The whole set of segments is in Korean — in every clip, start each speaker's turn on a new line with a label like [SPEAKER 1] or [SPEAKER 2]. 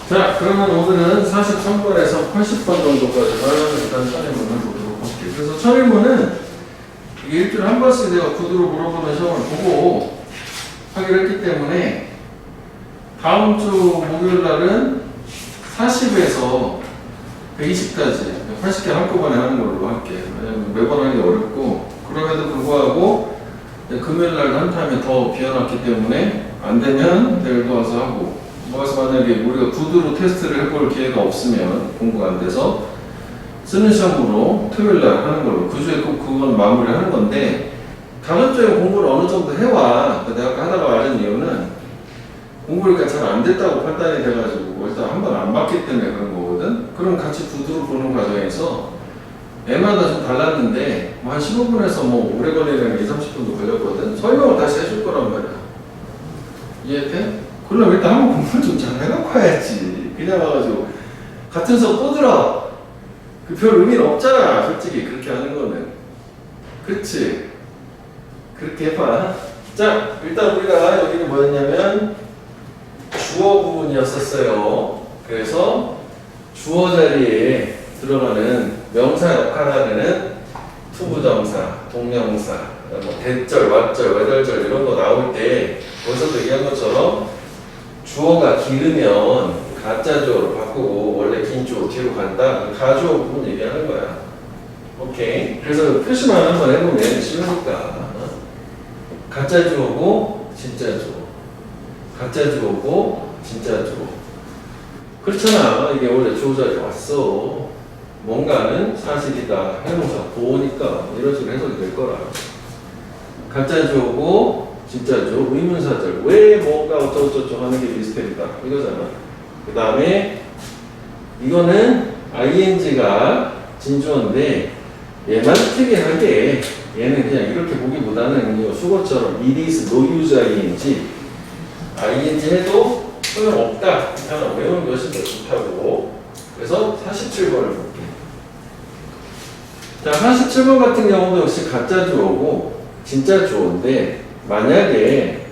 [SPEAKER 1] 자, 그러면 오늘은 43번에서 80번 정도까지만 일단 천일문을 보도록 할게요. 그래서 천일문은 이게 일주일에 한 번씩 내가 구두로 물어보는 시험을 보고 하기로 했기 때문에 다음 주 목요일 날은 40에서 120까지 80개 한꺼번에 하는 걸로 할게요. 왜냐면 매번 하기 어렵고, 그럼에도 불구하고 금요일 날도 한 타임에 더 비워놨기 때문에 안 되면 내일도 와서 하고, 모아서 만약에 우리가 구두로 테스트를 해볼 기회가 없으면 공부가 안 돼서 쓰는 시험으로 토요일 날 하는 걸로, 그 주에 꼭 그건 마무리 하는 건데, 다음 주에 공부를 어느 정도 해와. 내가 아까 하다가 말한 이유는 공부가 잘 안 됐다고 판단이 돼가지고 일단 한 번 안 봤기 때문에 그런 거거든. 그럼 같이 구두로 보는 과정에서 애마다 좀 달랐는데 뭐 한 15분에서 뭐 오래 걸리는 2, 30분도 걸렸거든. 설명을 다시 해줄 거란 말이야. 이해돼? 그럼 일단 한번 공부를 좀 잘 해놓고 해야지. 그냥 와가지고 같은 수업 또 들어. 그 별 의미는 없잖아. 솔직히 그렇게 하는 거는. 그치? 그렇게 해봐. 자, 일단 우리가 여기는 뭐였냐면 주어 부분이었었어요. 그래서 주어 자리에 들어가는 명사 역할하는 투부정사, 동명사, 뭐 대절, 왓절, 외달절 이런 거 나올 때 거기서도 얘기한 것처럼 주어가 길으면 가짜 주어로 바꾸고 원래 긴 주어 뒤로 간다. 가주어 부분 얘기하는 거야. 오케이. 그래서 표시만 한번 해보면 쉬우니까. 가짜 주어고 진짜 주어. 가짜 주어고 진짜 주어. 그렇잖아. 이게 원래 주어 자리에 왔어. 뭔가는 사실이다. 해놓으서 보니까 이런 식으로 해석이 될 거라. 가짜 주어고 진짜 주어. 의문사절. 왜 뭔가 어쩌고저쩌고 하는 게 미스테리다. 이거잖아. 그 다음에 이거는 ing가 진주어인데 얘만 특이하게 얘는 그냥 이렇게 보기보다는 수거처럼 it is no use ing 해도 소용없다. 하나 외우는 것이 더 좋다고. 그래서 47번을 볼게. 자, 47번 같은 경우도 역시 가짜 주어고 진짜 주어인데, 만약에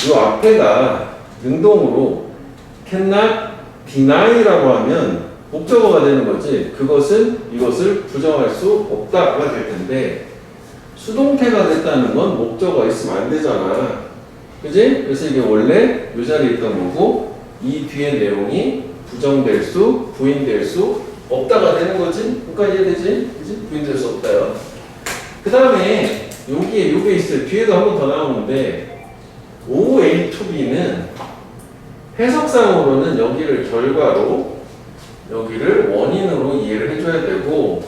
[SPEAKER 1] 이 앞에가 능동으로 cannot deni라고 하면 목적어가 되는 거지. 그것은 이것을 부정할 수 없다가 될 텐데, 수동태가 됐다는 건 목적어가 있으면 안 되잖아. 그지? 그래서 이게 원래 이 자리에 있던 거고, 이 뒤에 내용이 부정될 수, 부인될 수 없다가 되는 거지? 그러니까 이해되지? 그지? 부인될 수 없다요. 그 다음에 여기에 요게 있어요. 뒤에도 한 번 더 나오는데, OA2B는 해석상으로는 여기를 결과로, 여기를 원인으로 이해를 해줘야 되고,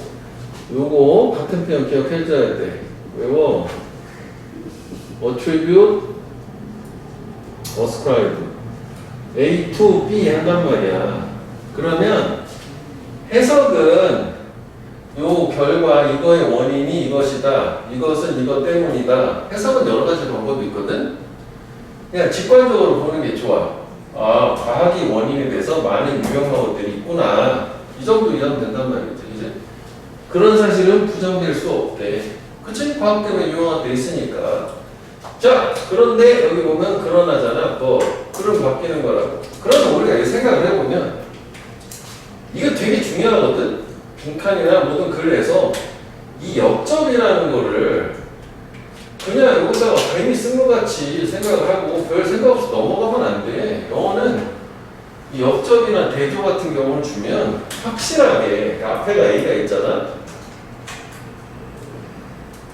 [SPEAKER 1] 요거 같은 표현 기억해줘야 돼. 외워. attribute, ascribe. A to B 한단 말이야. 그러면 해석은 요 결과, 이거의 원인이 이것이다. 이것은 이것 때문이다. 해석은 여러 가지 방법이 있거든. 그냥 직관적으로 보는 게 좋아. 아, 과학이 원인이 돼서 많은 유형한 것들이 있구나. 이 정도 이해하면 된단 말이지. 이제 그런 사실은 부정될 수 없대. 그치? 과학 때문에 유형한 것들이 있으니까. 자, 그런데 여기 보면 그러나잖아. 그럼 바뀌는 거라고. 그러면 우리가 이 생각을 해보면 이거 되게 중요하거든. 빈칸이나 모든 글에서 이 역접이라는 거를 그냥 여기다가 괜히 쓴 것 같이 생각을 하고 별 생각 없이 넘어가면 안 돼. 영어는 이 역접이나 대조 같은 경우를 주면 확실하게 앞에가 A가 있잖아.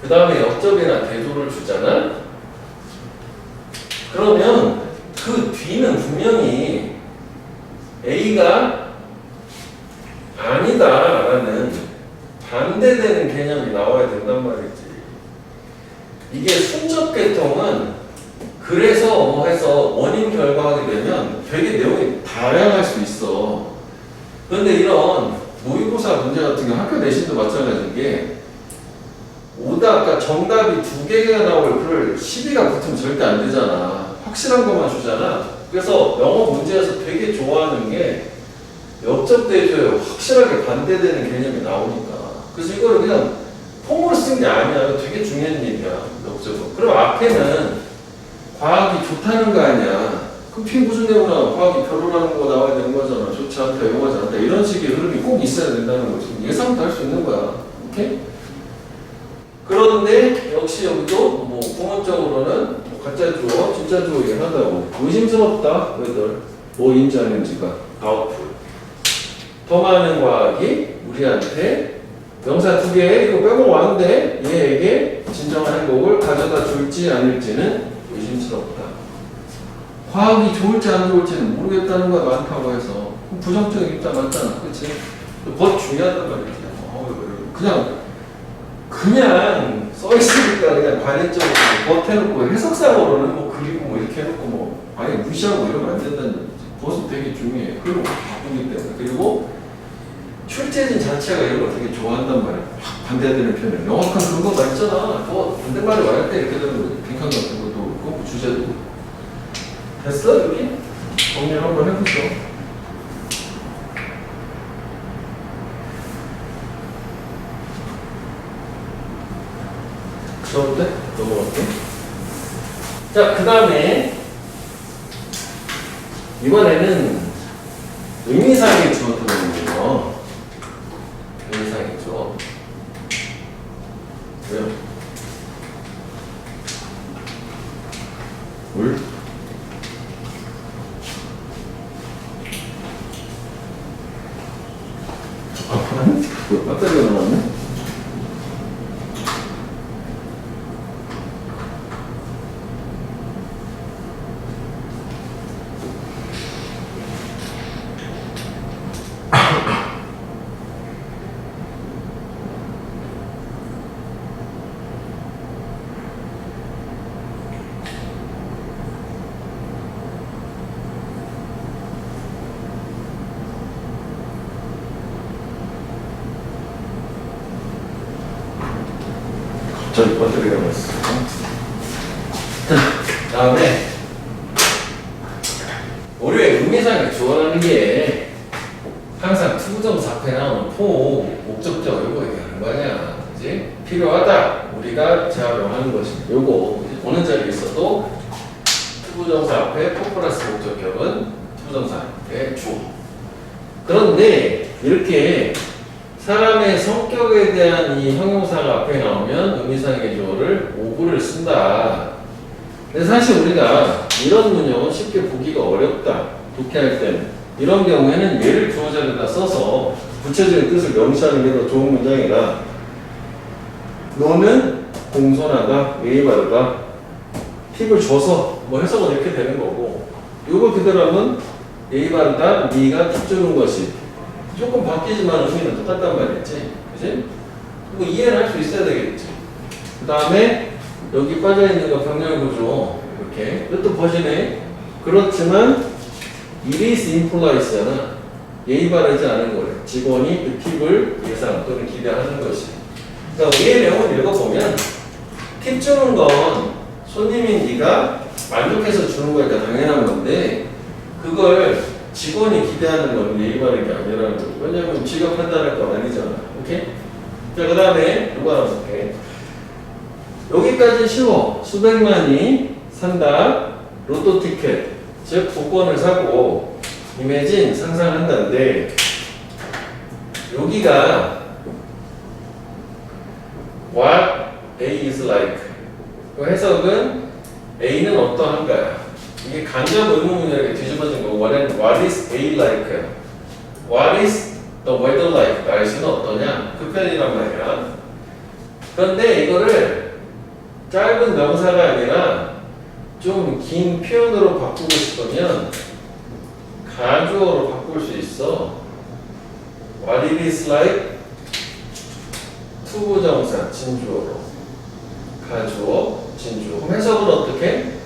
[SPEAKER 1] 그 다음에 역접이나 대조를 주잖아. 그러면 그 뒤는 분명히 A가 아니다라는 반대되는 개념이 나와야 된단 말이지. 이게 순접 계통은 그래서 뭐 해서 원인 결과하게 되면 되게 내용이 다양할 수 있어. 그런데 이런 모의고사 문제 같은 경우 학교 내신도 마찬가지인 게 오다 아까 정답이 2개가 나올 글 12가 붙으면 절대 안 되잖아. 확실한 것만 주잖아. 그래서 영어 문제에서 되게 좋아하는 게 역접대조에 확실하게 반대되는 개념이 나오니까. 그래서 이거를 그냥 통으로 쓴 게 아니야. 되게 중요한 얘기야. 역접은. 그럼 앞에는 과학이 좋다는 거 아니야. 그럼 뒤에 무슨 내용 나와? 과학이 별로라는 거 나와야 되는 거잖아. 식의 흐름이 꼭 있어야 된다는 거지. 예상도 할 수 있는 거야. 오케이? 그런데 역시 여기도 뭐 부문적으로는 뭐 가짜 주어, 진짜 주어 얘기한다고 의심스럽다. 왜들 뭐인지 아닌지가 아웃풋. 더 많은 과학이 우리한테 명사 2개 이거 빼고 왔는데 얘에게 진정한 행복을 가져다 줄지 아닐지는 의심스럽다. 과학이 좋을지 안 좋을지는 모르겠다는 거야. 많다고 해서 부정적인 입장 맞잖아. 그치? 그것 중요하단 말이지. 그냥 써있으니까 그냥 관행적으로 겉 해놓고 해석상으로는 뭐 그리고 뭐 이렇게 해놓고 뭐 아예 무시하고 이러면 안 된다는 거지. 그것은 되게 중요해. 그리고 바꾸기 때문에. 그리고 출제진 자체가 이런 걸 되게 좋아한단 말이야. 확 반대되는 표현. 명확한 근거가 있잖아. 뭐 반대말을 말할 때 이렇게 되는 거지. 빈칸 같은 것도 그렇고 주제도. 됐어? 여기? 정리를 한번 해보죠. 그런데 넘어갈게. 자, 그 다음에 이번에는 의미상의 주어 들어오는데요. 의미상의 주어. 왜요? 물? 배터리가 나왔네? 갑자기 배터리가 났어. 다음에 우리의 의미상의 주어라는 게 항상 투부정사 앞에 나오는 포, 목적적 요거 얘기하는 거 아니야. 그지? 필요하다. 우리가 재활용하는 것이 요거 오는 자리에 있어도 투부정사 앞에 포 플러스 목적격은 투부정사의 주어. 그런데 이렇게 사람의 성격에 대한 이 형용사가 앞에 나오면 의미상의 주어를 오구를 쓴다. 근데 사실 우리가 이런 문형은 쉽게 보기가 어렵다. 독해할 때는. 이런 경우에는 얘를 주어 자리에다 써서 구체적인 뜻을 명시하는 게 더 좋은 문장이라 너는 공손하다, 예의 바르다 팁을 줘서 뭐 해석은 이렇게 되는 거고 요거 그대로 하면 예의 바르다, 네가 팁 주는 것이 조금 바뀌지만 의미는 똑같단 말이지. 그지? 그리고 이해를 할 수 있어야 되겠지. 그 다음에 여기 빠져있는 거 병렬 구조 이렇게 뜻도 버지네. 그렇지만 it is implies잖아. 예의 바르지 않은 거래. 직원이 그 팁을 예상 또는 기대하는 것이. 그러니까 위의 내용을 읽어보면 팁 주는 건 손님인 네가 만족해서 주는 거니까 당연한 건데 그걸 직원이 기대하는 건 예의 바른 게 아니라는 거죠. 왜냐면 지가 판단할 건 아니잖아. 오케이? 자, 그 다음에 누가 나올게. 여기까지 쉬워. 수백만이 산다. 로또 티켓. 즉, 복권을 사고 이매진 상상한다는데 여기가 what A is like. 그 해석은 A는 어떠한가요? 이게 간접 의문문이라고 뒤집어진 거. What is A like? What is the weather like? 날씨는 어떠냐? 그 편이란 말이야. 그런데 이거를 짧은 명사가 아니라 좀 긴 표현으로 바꾸고 싶으면 가주어로 바꿀 수 있어. What it is like? 투부정사 진주어로. 가주어 진주어. 그럼 해석은 어떻게?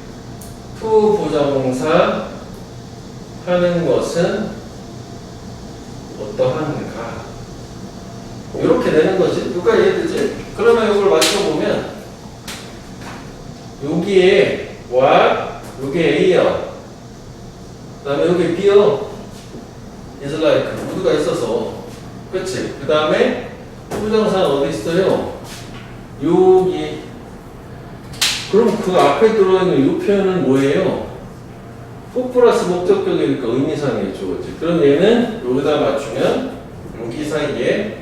[SPEAKER 1] 투부정사 하는 것은 어떠한가? 이렇게 되는 거지. 누가 이해되지? 그러면 이걸 맞춰보면 여기에 what, 여기에 A야. 그 다음에 여기 B요. is like 모두가 있어서 그치? 그 다음에 투부정사는 어디 있어요? 여기. 그럼 그 앞에 들어있는 이 표현은 뭐예요? 포 플러스 목적격이니까 의미상의 주어지. 그럼 얘는 여기다 맞추면 여기 사이에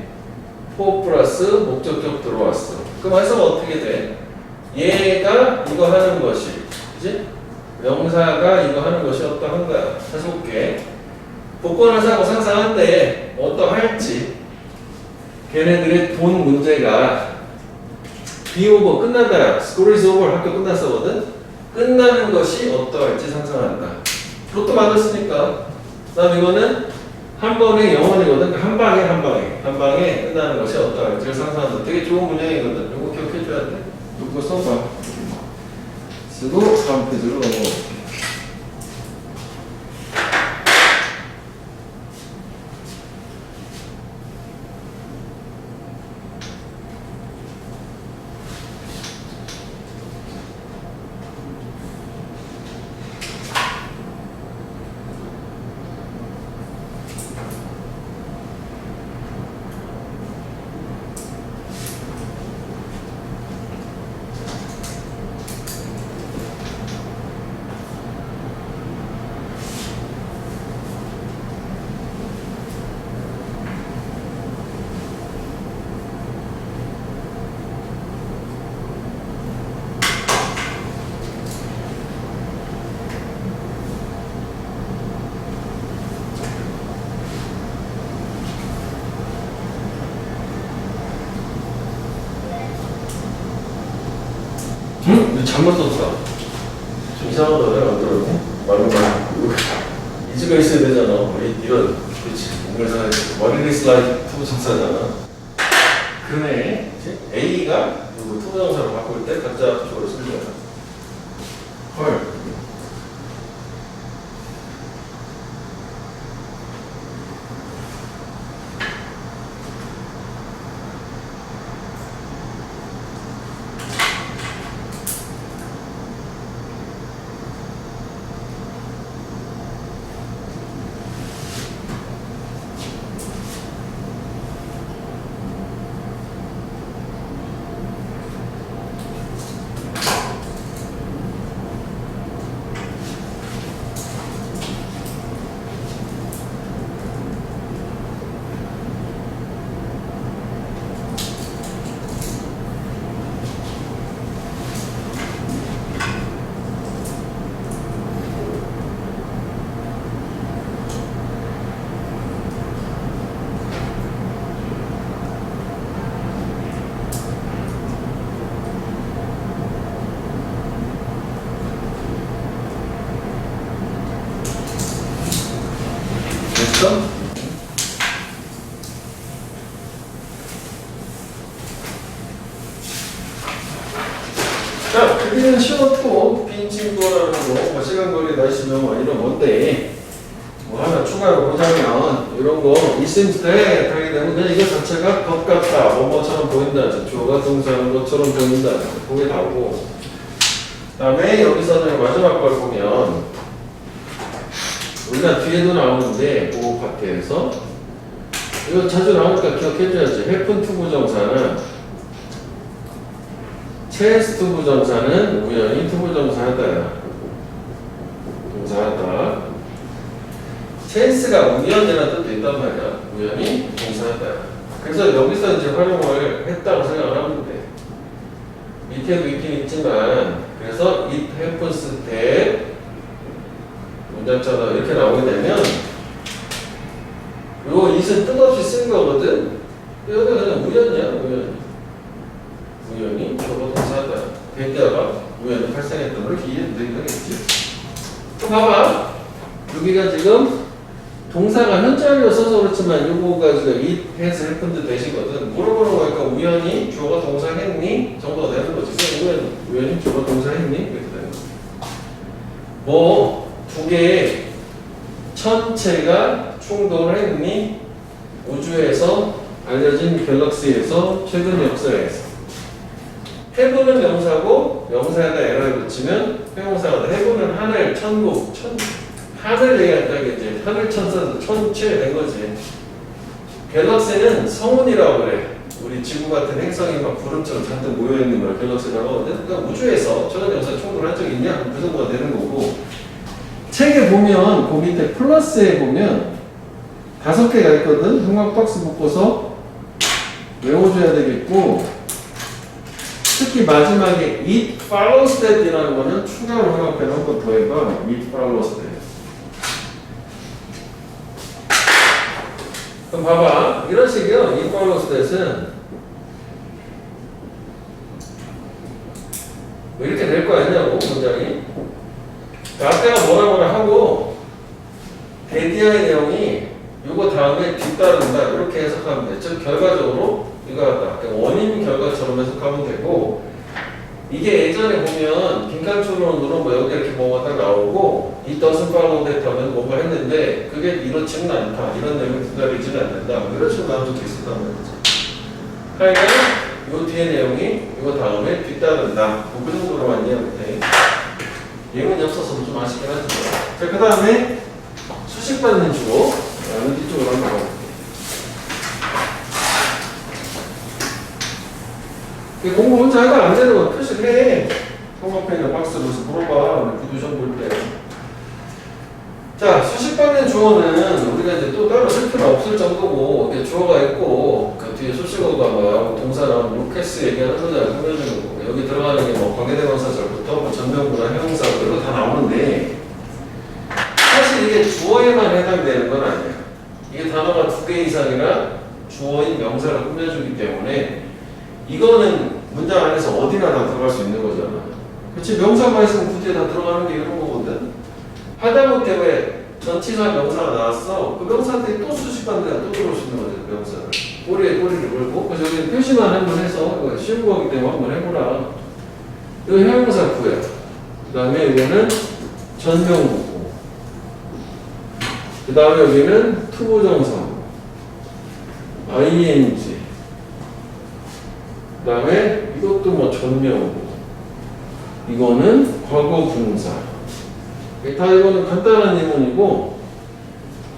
[SPEAKER 1] for 플러스 목적격 들어왔어. 그럼 해석은 어떻게 돼? 얘가 이거 하는 것이, 그지? 명사가 이거 하는 것이 어떠한가? 해서 볼게. 복권하자고 상상한데 어떠할지. 걔네들의 돈 문제가 be over 끝난다. school is over 학교 끝났어거든. 끝나는 것이 어떠할지 상상한다. 그것도 맞았으니까. 그다음 이거는 한 번의 영원이거든. 한 방에 끝나는 것이 어떠할지를 상상한다. 되게 좋은 문장이거든. 이거 기억해줘야 돼. 이거 써봐. 쓰고 다음 페이지로 넘어가. 응? 잘못 썼어. 좀 이상하다. 내가 안 들었네. 말로 이즈가 있어야 되잖아. 이런, 그렇지. 공간상에 What is like 투부정사잖아. 그러네. A가 누구 투부정사로 바꿀 때 각자 쪽으로 쓰는 거야. 헐. 됐어? 자, 여기는 쉬웠고 빈친구라는 거, 뭐 시간 걸리 날씨면 뭐 이런 건데 뭐 하나 추가로 보자면 이런 거 있으면 돼. 하게 되면 그냥 이거 자체가 것 같다, 뭐뭐처럼 보인다, 주어가 동사하는 것처럼 보인다, 그게 다고. 그다음에 여기서는 마지막 걸 보면 우리가 뒤에도 나오는데 그 파트에서 이거 자주 나오니까 기억해줘야지. 해픈 투부정사는 체스 투부정사는 우연히 투부정사하다. 동사하다. 체스가 우연이라는 뜻도 있단 말이야. 우연히 동사하다. 그래서 여기서 이제 활용을 했다고 생각을 하면 돼. 밑에도 있긴 있지만 그래서 it happens that 문장처럼 이렇게 나오게 되면 요 it은 뜻없이 쓴 거거든. 이거 그냥 우연이야. 우연히 저거 동사하다. 대자가 우연히 발생했던 걸 이렇게 이해도 되겠지. 또 봐봐. 여기가 지금 동사가 현재완료 써서 그렇지만 요거가 지금 it has happened 대시거든. 물어보는 거니까 우연히 주어가 동사 했니? 정도가 되는 거지. 우연히 주어가 동사 했니? 이렇게 되는 거지. 뭐 두 개의 천체가 충돌했니? 우주에서 알려진 갤럭시에서 최근 역사에서. 해부는 명사고 명사에다 에러를 붙이면 회용사가 돼. 해부는 하늘, 천국, 하늘 얘기한다. 이제 하늘 천사, 천체 된 거지. 갤럭시는 성운이라고 그래. 우리 지구 같은 행성이 막 구름처럼 잔뜩 모여있는 걸 갤럭시라고 하거든. 그러니까 우주에서 최근 역사 충돌한 적이 있냐? 그 정도가 되는 거고. 책에 보면 그 밑에 플러스에 보면 5개가 있거든. 형광 박스 묶어서 외워줘야 되겠고, 특히 마지막에 it follows that 이라는 거는 추가로 형광펜을 한 번 더 해봐. it follows that. 그럼 봐봐. 이런 식이요. it follows that은 뭐 이렇게 될 거 아니냐고, 문장이. 앞에가 뭐라 하고, 대디아의 내용이 이거 다음에 뒤따른다. 이렇게 해석하면 돼. 즉, 결과적으로 이거 같다. 원인 결과처럼 해석하면 되고, 이게 예전에 보면 빈칸초론으로 뭐 여기 이렇게 뭐가 딱 나오고, 이 doesn't follow that 하면 뭔가 했는데, 그게 이렇지는 않다. 이런 내용이 기다리지는 않는다. 뭐 이런 식으로 나온 적도 있었단 말이지. 하여간, 요 뒤에 내용이 이거 다음에 뒤따른다. 뭐 그 정도로만 이해하면 돼. 예문이 없어서 좀 아쉽긴 하지만. 자, 그 다음에 수식받는 주어. 뒤쪽으로 한번 가볼게요. 공부 혼자 해가 안 되는 거 표시를 해. 형광펜이나 박스로 물어봐. 구두션 볼 때. 자, 수식받는 주어는 우리가 이제 또 따로 쓸 필요 없을 정도고, 이게 주어가 있고, 그 뒤에 수식어가 뭐, 동사랑 로케스 얘기하는 거잘 꾸며주는 거고, 여기 들어가는 게 뭐, 관계대명사절부터 뭐, 전명구나 형용사, 이런 거 다 나오는데, 사실 이게 주어에만 해당되는 건 아니야. 이게 단어가 2개 이상이나 주어인 명사를 꾸며주기 때문에, 이거는 문장 안에서 어디나 다 들어갈 수 있는 거잖아. 그렇지? 명사만 있으면 굳이 다 들어가는 게 이런 거거든? 하다못해 왜 전치사 명사가 나왔어? 그 명사한테 또 수식받는 데가 또 들어올 수 있는 거죠, 그 명사를. 꼬리에 꼬리를 물고. 그래서 여기 표시만 한번 해서, 이거 쉬운 거기 때문에 한번 해보라. 이거 형용사 구야. 그 다음에 이거는 전명구고. 그 다음에 여기는 투부정사고. ing. 그 다음에 이것도 뭐 전명구. 이거는 과거 분사. 다 이거는 간단한 예문이고,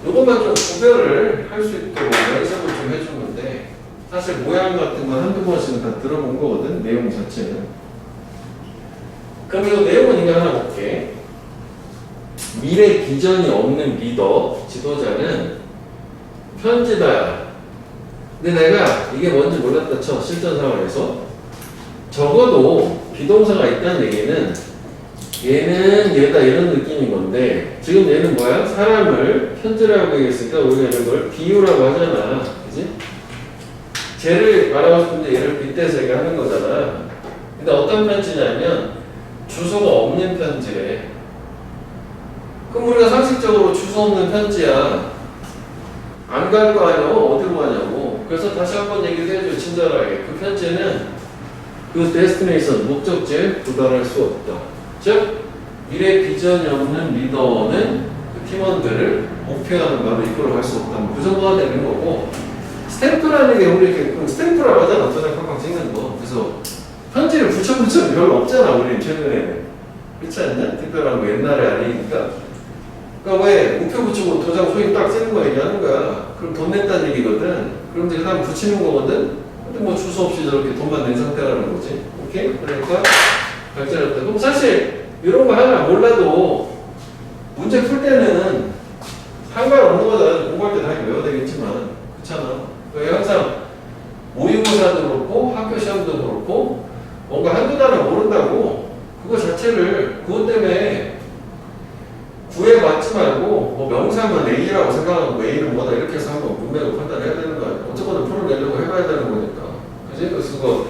[SPEAKER 1] 이것만 좀 구별을 할 수 있도록 연습을 좀 해주는데, 사실 모양 같은 건 한두 번씩은 다 들어본 거거든, 내용 자체는. 그럼 이 내용은 이거 하나 볼게. 미래 비전이 없는 리더, 지도자는 편지다. 근데 내가 이게 뭔지 몰랐다 쳐, 실전 상황에서. 적어도 비동사가 있다는 얘기는 얘는 얘다 이런 느낌인 건데, 지금 얘는 뭐야? 사람을 편지라고 얘기했으니까 우리가 이걸 비유라고 하잖아. 그지? 쟤를 말하고 싶은데 얘를 빗대서 얘기하는 거잖아. 근데 어떤 편지냐면 주소가 없는 편지래. 그럼 우리가 상식적으로 주소 없는 편지야. 안 갈 거 아니야? 어디로 가냐고. 그래서 다시 한번 얘기를 해줘, 친절하게. 그 편지는 그 데스티네이션, 목적지에 도달할 수 없다. 즉, 미래 비전이 없는 리더는 그 팀원들을 목표하는 바로 이끌어 갈 수 없다. 그 정도가 되는 거고, 스탬프라는 게 우리 이렇게 스탬프라고 하잖아. 도장 팡팡 찍는 거. 그래서 편지를 붙여 별로 없잖아, 우리 최근에는. 그렇지 않냐? 특별한 거 옛날에 아니니까. 그러니까 왜 우표 붙이고 도장 소리 딱 쓰는 거 얘기하는 거야. 그럼 돈 냈다는 얘기거든. 그럼 이제 그 다음 붙이는 거거든. 근데 뭐 주소 없이 저렇게 돈만 낸 상태라는 거지. 오케이? 그러니까 발전했다. 그럼 사실 이런 거 하나 몰라도 문제 풀 때는 상관없는 거잖아. 공부할 때 당연히 외워야 되겠지만. 그렇잖아. 왜 항상 모의고사도 그렇고 학교 시험도 그렇고 뭔가 한두 단어 모른다고 그거 자체를 그것 때문에 구애받지 말고 뭐 명사만 A라고 생각하고 A는 뭐다 이렇게 해서 한번 문맥을 판단해야 되는 거 아니야. 어쨌거나 풀어내려고 해봐야 되는 거니까. 그지? 그래서 그거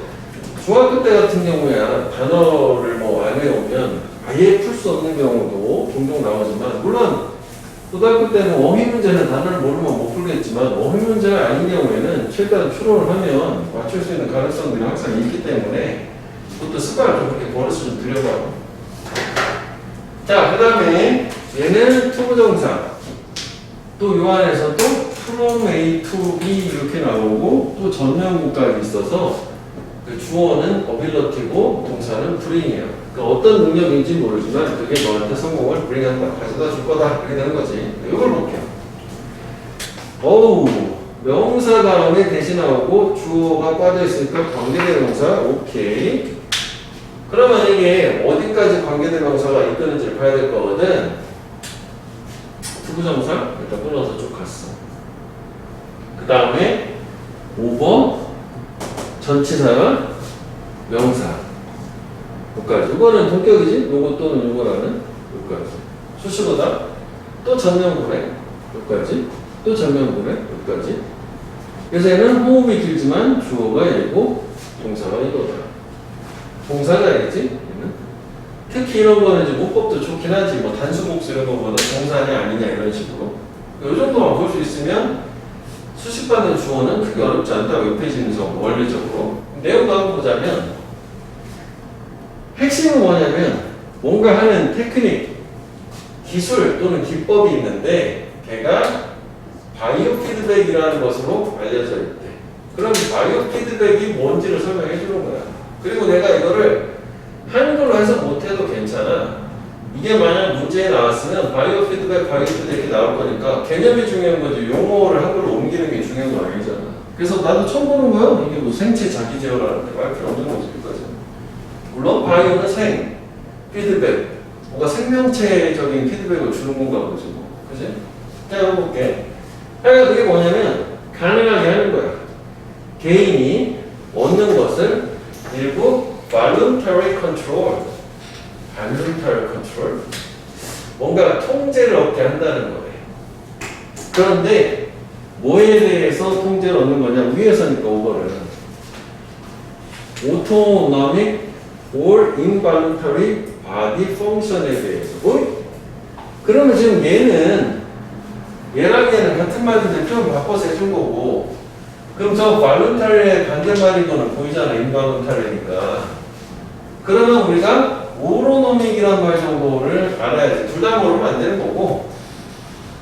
[SPEAKER 1] 중학교 때 같은 경우야 단어를 뭐 안 외우면 아예 풀 수 없는 경우도 종종 나오지만, 물론 고등학교 때는 어휘 문제는 단어를 모르면 못 풀겠지만 어휘 문제가 아닌 경우에는 최대한 추론을 하면 맞출 수 있는 가능성들이 항상 있기 때문에 그것도 습관을 좀 그렇게 버릇을 좀 들여봐. 자, 그 다음에 얘는 투부정사. 또 요 안에서 또 from A to B 이렇게 나오고 또 전명구까지 있어서 그 주어는 어빌러티고 동사는 bring이에요. 그러니까 어떤 능력인지 모르지만 그게 너한테 성공을 bring한다, 가져다 줄 거다, 이렇게 되는 거지. 이걸 볼게요. 어우, 명사 다음에 대신 나오고 주어가 빠져있으니까 관계대명사. 오케이. 그러면 이게 어디까지 관계대명사가 이끄는지를 봐야 될 거거든. 투부정사 일단 끊어서 쭉 갔어. 그 다음에 5번 전치사가 명사. 여기까지. 이거는 동격이지? 요거 또는 요거라는 여기까지. 수식어다. 또 전면구래. 여기까지. 또 전면구래. 여기까지. 그래서 얘는 호흡이 길지만 주어가 얘고 동사가 이거다. 동사가 얘지? 얘는. 특히 이런 거는 이제 문법도 좋긴 하지. 뭐 단수복수 이런 거보다 동사냐 아니냐 이런 식으로. 이 정도만 볼 수 있으면 수식받는 주어는 크게 어렵지 않다고 옆에 있는 정도 원리적으로. 내용도 한번 보자면 핵심은 뭐냐면 뭔가 하는 테크닉, 기술 또는 기법이 있는데 걔가 바이오 피드백이라는 것으로 알려져 있대. 그럼 바이오 피드백이 뭔지를 설명해 주는 거야. 그리고 내가 이거를 한글로 해서 못해도 괜찮아. 이게 만약 문제에 나왔으면 바이오 피드백 이렇게 나올 거니까 개념이 중요한 거지 용어를 한글로 옮기는 게 중요한 거 아니잖아. 그래서 나도 처음 보는 거야. 이게 뭐 생체 자기 제어라는데 말 필요 없는 거지. 물론 바이오는 생, 피드백, 뭔가 생명체적인 피드백을 주는 건가 보지 뭐. 그지? 자, 해볼게. 그러니까 그게 뭐냐면 가능하게 하는 거야. 개인이 얻는 것을 일부 voluntary control, 뭔가 통제를 얻게 한다는 거예요. 그런데 뭐에 대해서 통제를 얻는 거냐? 위에서니까 오버를 autonomic or involuntary body function에 대해서. 그러면 지금 얘랑 얘는 같은 말인데 좀 바꿔서 해준 거고, 그럼 저 voluntary의 반대말인 거는 보이잖아. involuntary니까. 그러면 우리가 autonomic이란 말 정도를 알아야지. 둘 다 모르면 안 되는 거고,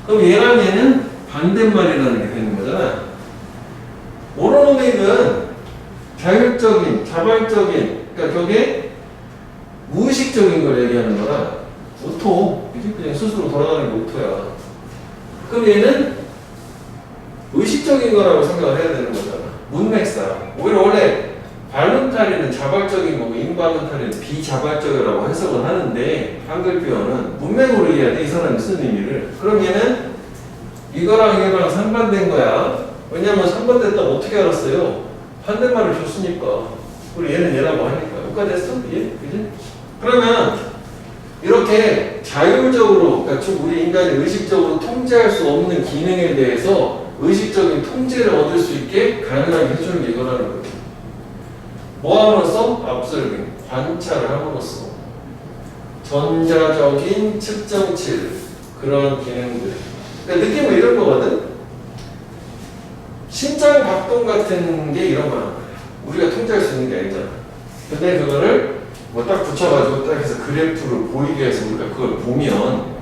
[SPEAKER 1] 그럼 얘랑 얘는 반대말이라는 게 되는 거잖아. autonomic은 자율적인, 자발적인, 그러니까 저게 무의식적인 걸 얘기하는 거라 오토, 그냥 스스로 돌아가는 게 오토야. 그럼 얘는 의식적인 거라고 생각을 해야 되는 거잖아. 문맥상. 오히려 원래 발론타리는 자발적인 거고 인발론타리는 비자발적이라고 해석을 하는데 한글 표현은 문맥으로 얘기해야 돼. 이 사람이 쓴 의미를. 그럼 얘는 이거랑 상반된 거야. 왜냐면 상반됐다고 어떻게 알았어요? 반대말을 줬으니까. 우리 얘는 얘라고 하니까. 여기까지 했어? 그지? 그러면 이렇게 자율적으로, 그러니까 우리 인간이 의식적으로 통제할 수 없는 기능에 대해서 의식적인 통제를 얻을 수 있게 가능하게 해주는 게 이거라는 거예요. 뭐 함으로써? observing, 관찰을 함으로써. 전자적인 측정치, 그런 기능들. 그러니까 느낌은 이런 거거든? 심장 박동 같은 게 이런 거란 말이야. 우리가 통제할 수 있는 게 아니잖아. 근데 그거를 뭐 딱 붙여가지고 딱 해서 그래프를 보이게 해서 우리가 그걸 보면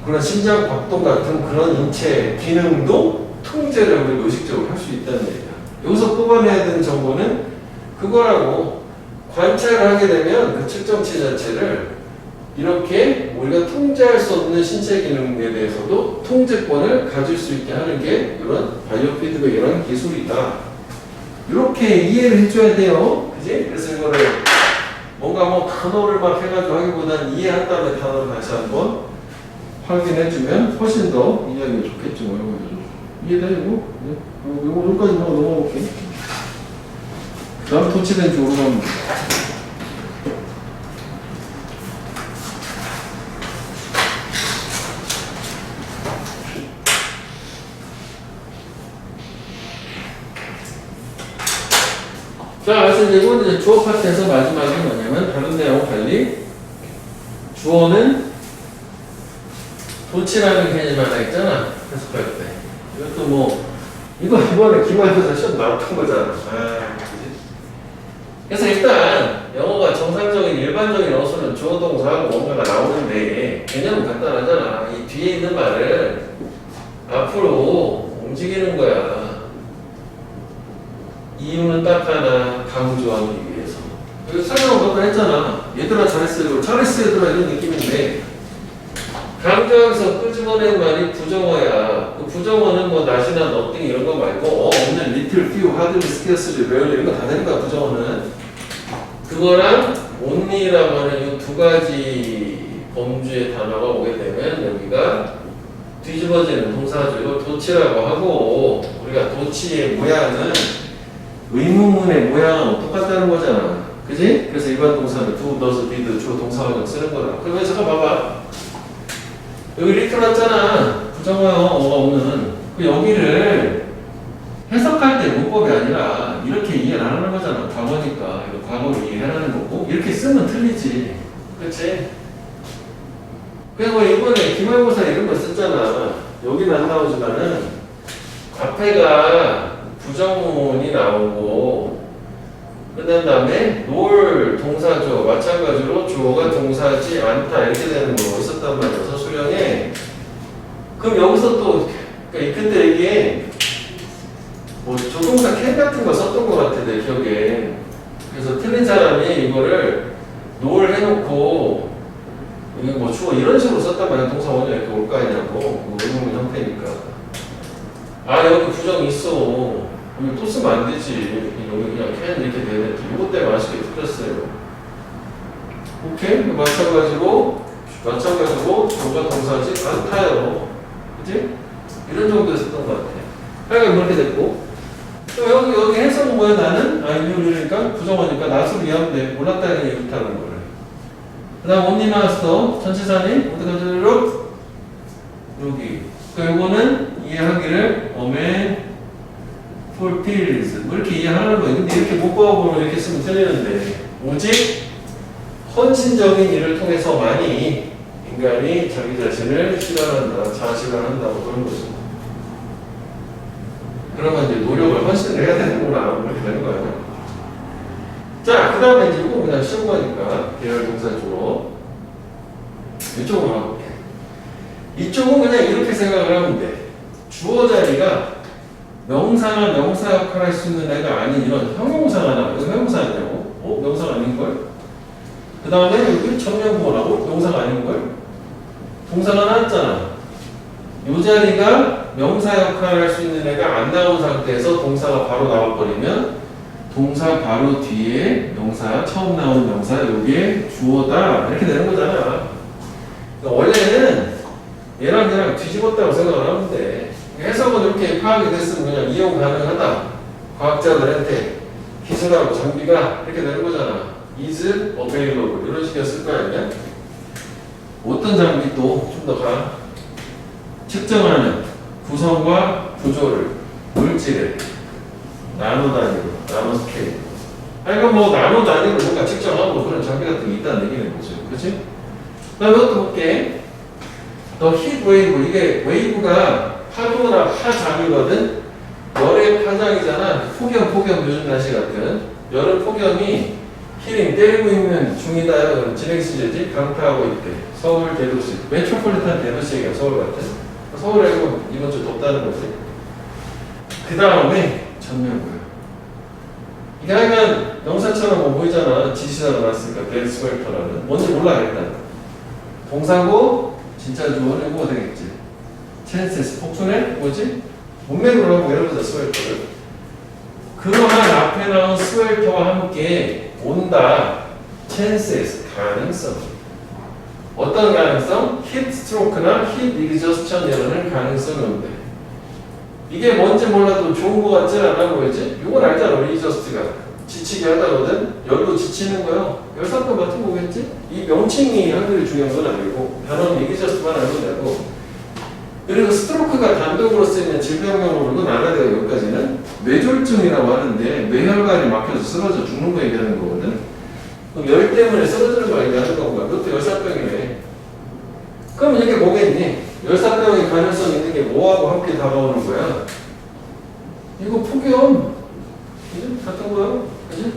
[SPEAKER 1] 그런 심장 박동 같은 그런 인체 기능도 통제를 우리가 의식적으로 할 수 있다는 얘기야. 여기서 뽑아내야 되는 정보는 그거라고. 관찰을 하게 되면 그 측정치 자체를 이렇게 우리가 통제할 수 없는 신체 기능에 대해서도 통제권을 가질 수 있게 하는 게 이런 바이오 피드백이라는 기술이다. 이렇게 이해를 해줘야 돼요. 그지? 그래서 이거를 뭔가 뭐 단어를 막 해가지고 하기보다는 이해한 다음에 단어를 다시 한번 확인해주면 훨씬 더 이해하기가 좋겠죠. 뭐 이해되고? 네. 여기까지 넘어볼게. 그 다음 도치된 쪽으로 가면 자, 그래서 이제 주어 파트에서 마지막에 뭐냐면 다른 내용과 달리 주어는 도치라는 개념 하나 있잖아. 해석할 때. 이것도 뭐 이거 이번에 기말고사 시험 나왔던 거잖아. 그치? 그래서 일단 영어가 정상적인 일반적인 어수는 주어 동사하고 뭔가가 나오는데 개념은 간단하잖아. 이 뒤에 있는 말을 앞으로 움직이는 거야. 이유는 딱 하나, 강조하기 위해서. 여기 설명을 몇 번 했잖아. 얘들아 잘했어요. 잘했어 얘들아 이런 느낌인데 강조하면서 끄집어낸 말이 부정어야. 그 부정어는 뭐 not이나 nothing 이런 거 말고 없는 little, few, hardly, scarcely, rarely 이런 거 다 되는 거야 부정어는. 그거랑 only라고 하는 이 두 가지 범주의 단어가 오게 되면 여기가 뒤집어지는 동사죠. 이걸 도치라고 하고 우리가 도치의 모양은 의문문의 모양하고 똑같다는 거잖아. 그지? 그래서 일반 동사는 do, does, did, 주어 동사관용 쓰는 거다. 그러면 잠깐 봐봐. 여기 이렇게 놨잖아. 부정어가 오는. 그 여기를 해석할 때 문법이 아니라 이렇게 이해를 안 하는 거잖아. 과거니까. 이거 과거를 이해하라는 거고. 이렇게 쓰면 틀리지. 그렇지? 그래서 뭐 이번에 기말고사 이런 거 썼잖아. 여기는 안 나오지만은 앞에가 부정문이 나오고 그 다음에 놀 동사죠. 마찬가지로 주어가 동사지 않다 이렇게 되는 거 있었단 말이야. 서술형에. 그럼 여기서 또 그러니까 그때 이게 뭐 조동사 캔 같은 거 썼던 것 같아 내 기억에. 그래서 틀린 사람이 이거를 놀 해놓고 이게 뭐 주어 이런 식으로 썼단 말이야. 동사 원형 이렇게 올 거 아니냐고. 뭐 의문문 형태니까. 아 여기 부정이 있어. 여기 또 쓰면 안 되지. 여기 그냥 캔 이렇게 되는데 이것 때문에 아쉽게 틀렸어요. 오케이? 마찬가지로 주어가 동사지 않다요. 그치? 이런 정도에 썼던 것 같아. 하여간 그렇게 됐고. 또 여기 해석은 뭐야 나는? 이유리니까 부정어니까 낫으로 이해하면 돼. 몰랐다는 게 이렇다는 거를. 그 다음 언니 나왔어. 전치사니? 어떻게 하죠? 여기. 그러니까 이거는 이해하기를 fulfills 뭐 이렇게 이해하는 거예요. 근데 이렇게 문법으로 이렇게 쓰면 틀리는데 오직 헌신적인 일을 통해서만이 인간이 자기 자신을 실현한다, 자아실현한다고 그런 거죠. 그러면 이제 노력을 헌신을 해야 되는구나 이렇게 되는 거예요. 자, 그 다음에 이제 이거 그냥 쉬운 거니까 계열 동사 주어 이쪽으로 가볼게. 이쪽은 그냥 이렇게 생각을 하면 돼. 주어 자리가 명사나 명사 역할을 할 수 있는 애가 아닌 이런 형용사가 나와. 이거 형용사 아니냐고? 명사가 아닌걸? 그 다음에 여기 청년부호라고? 명사가 아닌걸? 동사가 나왔잖아. 이 자리가 명사 역할을 할 수 있는 애가 안 나온 상태에서 동사가 바로 나와버리면 동사 바로 뒤에 명사, 처음 나오는 명사, 여기에 주어다. 이렇게 되는 거잖아. 그러니까 원래는 얘랑 뒤집었다고 생각을 하면 돼. 해석은 이렇게 파악이 됐으면 그냥 이용 가능하다. 과학자들한테 기술하고 장비가 이렇게 되는 거잖아. is available 이런 식이었을 거 아니야? 어떤 장비 또 좀 더 측정하는 구성과 구조를 물질에 나노 단위로, 나노 스케일. 그러니까 뭐 나노 단위로 뭔가 측정하고 그런 장비 같은 게 있다는 얘기는 거죠. 그렇지? 그다음에 이것도 볼게. 더 힛 웨이브. 이게 웨이브가 파도나 파장이거든. 열의 파장이잖아. 폭염 요즘 날씨 같은 열은 폭염이 히링 때리고 있는 중이다. 진행 시제지. 강타하고 있대. 서울 대도시 메트로폴리탄 대도시 얘기야. 서울 같은. 서울에 이번 주 덥다는 거지. 그 다음에 전면구요. 이게 하면 명사처럼 뭐 보이잖아. 지시사가 나왔으니까 get sweater라는. 뭔지 몰라 일단. 동사고 진짜 주어는 뭐가 되겠지. chances 폭순에 뭐지? 문맥으로 하고 이러면서 스웨터를. 그러한 앞에 나온 스웨터와 함께 온다. chances 가능성. 어떤 가능성? hit stroke나 hit exhaustion이라는 가능성이 온대. 이게 뭔지 몰라도 좋은 거 같지 않아 보이지? 이건 알잖아. exhaust가 지치게 하다거든. 열로 지치는 거요. 열사병 같은 거겠지? 이 명칭이 한글이 중요한 건 아니고 단어는 exhaust만 알면 되고. 그리고 스트로크가 단독으로 쓰이는 질병명으로 그건 알아야 돼요. 여기까지는 뇌졸중이라고 하는데 뇌혈관이 막혀서 쓰러져 죽는 거 얘기하는 거거든. 그럼 열 때문에 쓰러지는 거 얘기하는 건가? 그것도 열사병이네. 그럼 이게 뭐겠니? 열사병의 가능성 있는 게 뭐하고 함께 다가오는 거야? 이거 폭염. 그지? 같은 거야. 그지?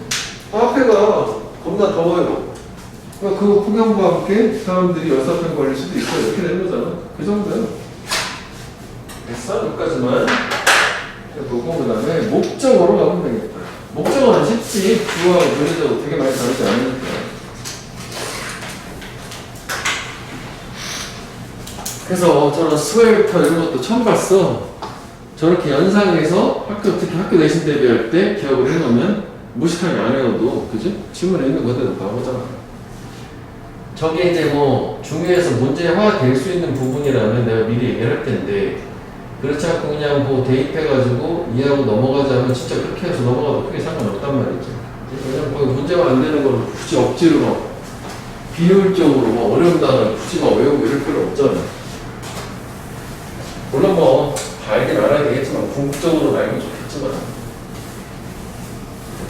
[SPEAKER 1] 앞에가 겁나 더워요. 그러니까 그 폭염과 함께 사람들이 열사병 걸릴 수도 있어. 이렇게 되는 거잖아. 그 정도야. 됐어? 여기까지만 보고 그 다음에 목적어로 가면 되겠다. 목적어는 쉽지. 주어하고 조리자고 되게 많이 다르지 않으니까. 그래서 저런 스웨터 이런 것도 처음 봤어. 저렇게 연상해서 특히 학교 내신 대비할 때 기억을 해놓으면 무식하게 안 해도 그지? 지문에 있는 그대로 나오잖아. 저게 이제 뭐 중요해서 문제화 될 수 있는 부분이라면 내가 미리 얘기를 할 텐데 그렇지 않고 그냥 뭐 대입해가지고 이해하고 넘어가자 하면 진짜 그렇게 해서 넘어가도 크게 상관없단 말이죠. 왜냐면 거기 문제가 안 되는 걸 굳이 억지로 막 비효율적으로 뭐 어려운 단어를 굳이 막 외우고 이럴 필요 없잖아. 물론 뭐 다 알긴 알아야 되겠지만 궁극적으로 알면 좋겠지만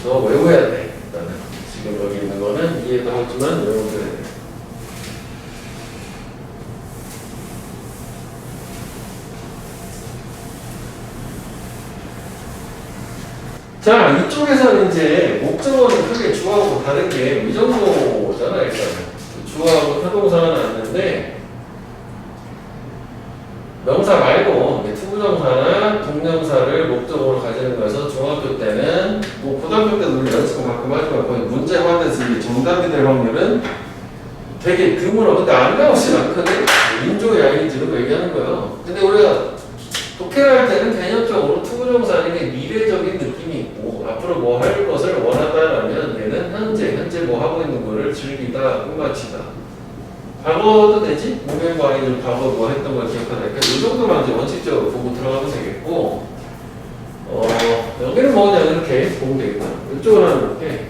[SPEAKER 1] 너 외워야 돼. 일단은 지금 여기 있는 거는 이해도 하지만 외워야 돼. 자, 이쪽에서는 이제 목적어는 크게 주어하고 다른 게 이 정도잖아, 일단. 주어하고 타동사가 나왔는데, 명사 말고 투부정사나 동명사를 목적어로 가지는 거여서 중학교 때는, 뭐 고등학교 때도 우리 연습을 가끔 하지만 거의 문제화돼서 이게 정답이 될 확률은 되게 드물어. 근데 안 나오진 않거든? 인조의 아이인지 이런 거 얘기하는 거예요. 근데 우리가 독해를 할 때는 개념적으로 투부정사는 미래적인 느낌이 있고 앞으로 뭐 할 것을 원하다라면 얘는 현재 뭐 하고 있는 거를 즐기다, 꿈같이다. 과거도 되지? 모멘과 아이들 과거 뭐 했던 걸 기억하다. 그러니까 이 정도만 이제 원칙적으로 보고 들어가면 되겠고 여기는 뭐 그냥 이렇게 보면 되겠다. 이쪽을 하나 이렇게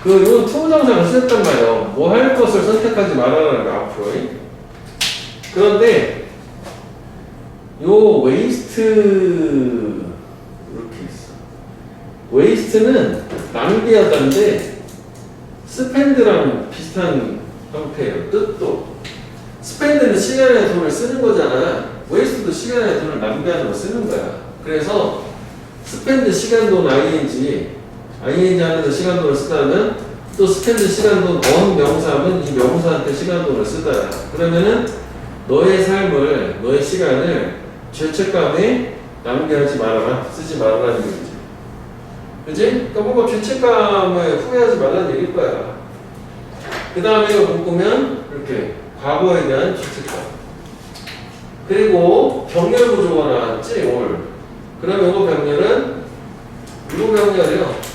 [SPEAKER 1] 이건 투부정사를 썼단 말이에요. 뭐 할 것을 선택하지 말아라는 거 앞으로. 그런데 요 웨이스트 이렇게 있어. 웨이스트는 낭비하다인데 스펜드랑 비슷한 형태예요. 뜻도. 스펜드는 시간의 돈을 쓰는 거잖아. 웨이스트도 시간의 돈을 낭비하는 거 쓰는 거야. 그래서 스펜드 시간 돈 ing 하면서 시간 돈을 쓰다면 또 스펜드 시간 돈 on 명사하면 이 명사한테 시간 돈을 쓰다. 그러면은 너의 삶을, 너의 시간을 죄책감에 낭비하지 말아라, 쓰지 말아라는 얘기지. 그지? 그러니까 뭔가 죄책감에 후회하지 말라는 얘기일 거야. 그 다음에 이거 묶으면 이렇게 과거에 대한 죄책감. 그리고 병렬 구조가 나왔지, 올. 그럼 이거 병렬은 이거 병렬이요.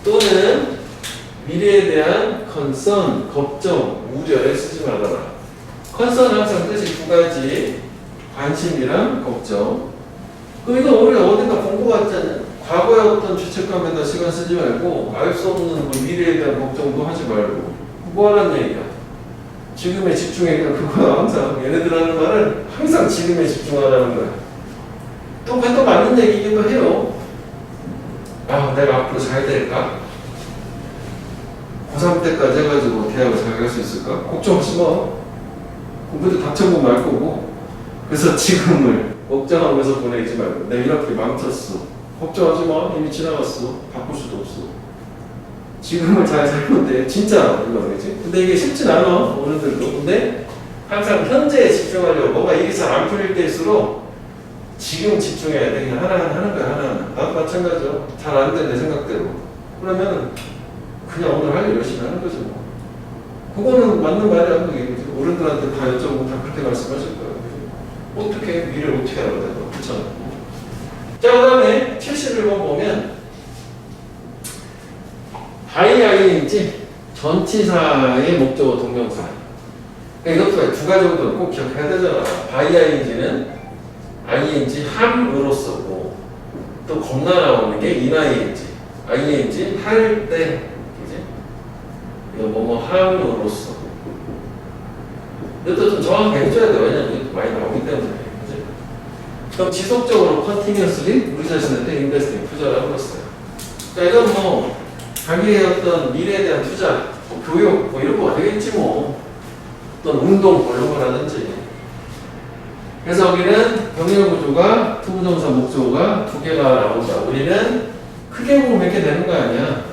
[SPEAKER 1] 또는 미래에 대한 컨선, 걱정, 우려에 쓰지 말아라. 컨선 항상 뜻이 두 가지. 관심이랑 걱정. 그럼 이거 우리가 어딘가 본 거 같잖아요. 과거의 어떤 죄책감에다 시간 쓰지 말고 알 수 없는 뭐 미래에 대한 걱정도 하지 말고 뭐 하라는 얘기야. 지금에 집중해야 그거야. 항상 얘네들 하는 말은 항상 지금에 집중하라는 거야. 또 그것도 맞는 얘기기도 해요. 아, 내가 앞으로 잘 될까? 고3 때까지 해가지고 대학을 잘 갈 수 있을까? 걱정하지 마. 공부도 닥쳐보면 알 거고. 그래서 지금을 걱정하면서 보내지 말고 내가 이렇게 망쳤어. 걱정하지 마. 이미 지나갔어. 바꿀 수도 없어. 지금을 잘 살면 돼. 진짜 이거 그지? 근데 이게 쉽진 않아. 어른들도. 근데 항상 현재에 집중하려고 뭔가 일이 잘 안 풀릴 때일수록 지금 집중해야 돼. 그냥 하나하나 하는 거야. 하나하나. 나도 마찬가지야. 잘 안 돼. 내 생각대로. 그러면 그냥 오늘 할 일 열심히 하는 거지 뭐. 그거는 맞는 말이야. 어른들한테 다 여쭤보고 다 그렇게 말씀하실 거예요. 어떻게 미래를 어떻게 알아야 돼? 그렇잖아. 자, 그 다음에 71번 보면 ing 전치사의 목적어 동명사. 그러니까 이것도 두 가지 정도는 꼭 기억해야 되잖아. ing는 ing 함으로써고 또 겁나 나오는 게 ining 할 때, 그지? 이거 뭐뭐 함으로써. 이것도 좀 정확하게 해줘야 돼. 왜냐면 이것도 많이 나오기 때문에. 그지? 그럼 지속적으로 continuously 우리 자신한테 investing 투자를 하고 있어요. 자, 이건 뭐 자기의 어떤 미래에 대한 투자, 뭐 교육 뭐 이런 거가 되겠지 뭐. 어떤 운동 뭐 이런 거라든지. 그래서 여기는 병렬 구조가 투부정사 목적어가 두 개가 나온다. 우리는 크게 보면 이렇게 되는 거 아니야.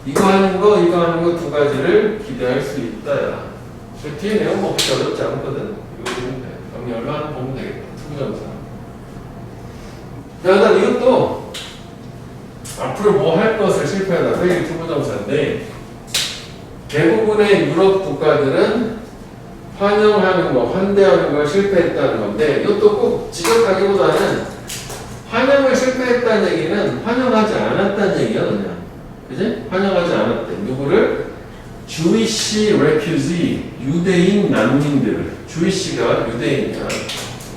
[SPEAKER 1] 이거 하는 거 두 가지를 기대할 수 있다야. 그 뒤에 내용 뭐 그렇게 어렵지 않거든. 이거 보면 돼. 병렬만 보면 되겠다. 투부정사. 자, 일단 이것도 앞으로 뭐 할 것을 실패하다. 회의 투부정사인데 대부분의 유럽 국가들은 환영하는 거, 환대하는 걸 실패했다는 건데 이것도 꼭 지적하기보다는 환영을 실패했다는 얘기는 환영하지 않았다는 얘기야 그냥. 그지? 환영하지 않았대. 누구를? Jewish refugee, 유대인 난민들을, Jewish가 유대인이야.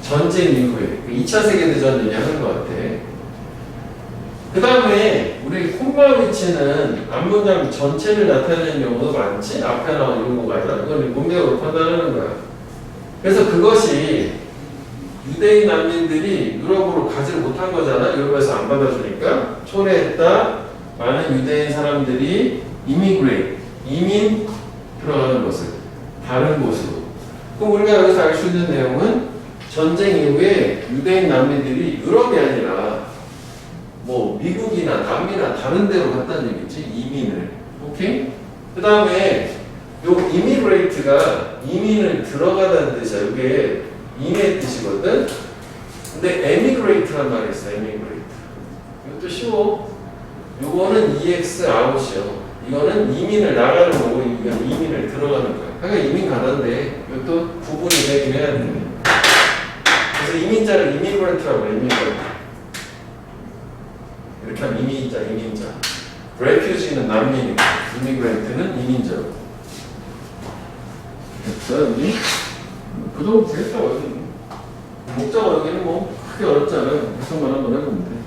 [SPEAKER 1] 전쟁 이후에 2차 세계대전 얘기하는 것 같아. 그 다음에 우리 콤마 위치는 앞문장 전체를 나타내는 경우도 많지? 앞에 나온 이런 거가 아니라 이건 문맥으로 판단하는 거야. 그래서 그것이 유대인 난민들이 유럽으로 가지를 못한 거잖아. 유럽에서 안 받아주니까 초래했다. 많은 유대인 사람들이 이민 들어가는 것을 다른 곳으로. 그럼 우리가 여기서 알 수 있는 내용은 전쟁 이후에 유대인 난민들이 유럽이 아니라 뭐 미국이나 남미나 다른 데로 갔다는 얘기지. 이민을. 오케이? 그 다음에 요 이미그레이트가 이민을 들어가다는 뜻이야. 이게 인의 뜻이거든. 근데 에미그레이트란 말이 있어. 에미그레이트. 이것도 쉬워. 요거는 EX 아웃이요. 이거는 이민을 나가는 거고 이건 이민을 들어가는 거야. 그러니까 이민 가는데 이것도 구분이 되긴 해야 돼. 그래서 이민자를 이미그레이트라고 해. 이미그레이트. 이렇게 하면 이민자. 레퓨지는 난민이고 이미그레이트는 이민자고. 됐어 여기? 그 정도 되겠다 여기. 목적어 여기는 뭐 크게 어렵지 않아요. 해석만 한번 해보면 돼.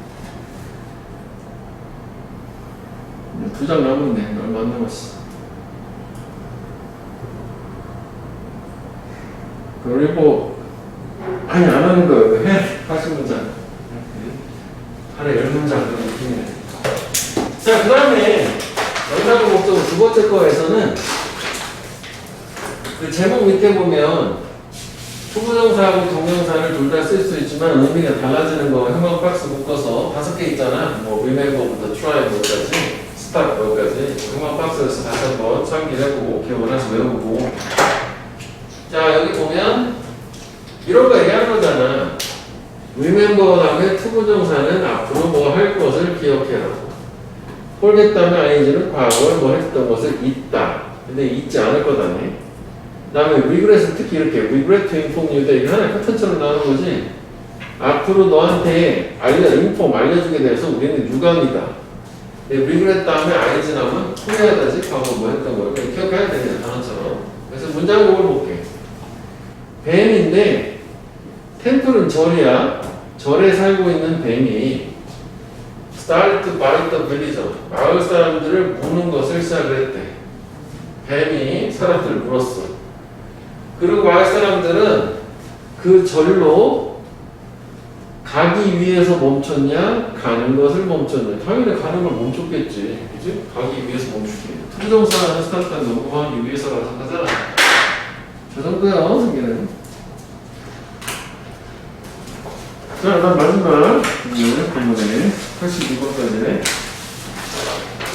[SPEAKER 1] 2장 남았네. 얼마 안 남았어. 그리고 아니 안 하는 거 이거 해. 80문장. 하루에 10문장 그런 느낌이네. 자, 그 다음에 영상의 목적어 두 번째 거에서는 그 제목 밑에 보면 투부정사하고 동명사를 둘 다 쓸 수 있지만 의미가 달라지는 거 형광 박스 묶어서 5개 있잖아. 뭐 remember부터 try 뭐까지 start 뭐까지 형광 박스에서 다시 한번 참기해보고 기억을 해서 외우고. 자, 여기 보면 이런 거 얘기하는 거잖아. remember 다음에 투부정사는 앞으로 뭐 할 것을 기억해라고. forget 다음에 ing는 과거에 뭐 했던 것을 잊다. 근데 잊지 않을 거다네. 그 다음에 regret은 특히 이렇게 regret to inform you that 이게 하나의 패턴처럼 나오는 거지. 앞으로 너한테 알려주게 돼서 우리는 유감이다. regret 다음에 ing 나오면 후회하다지. 과거 뭐 했던 걸 기억해야 되는 단어처럼. 그래서 문장곡을 볼게. 뱀인데 템플은 절이야. 절에 살고 있는 뱀이 started to bite the villager. 마을 사람들을 무는 것을 시작을 했대. 뱀이 사람들을 물었어. 그리고 마을 사람들은 그 절로 가기 위해서 멈췄냐, 가는 것을 멈췄냐. 당연히 가는 걸 멈췄겠지. 그지? 가기 위해서 멈추기. 투부정사 스타트가 넘어가기 위해서라고 생각하잖아. 저 정도야, 승기는. 자, 그다음 마지막 본문에 82번까지네.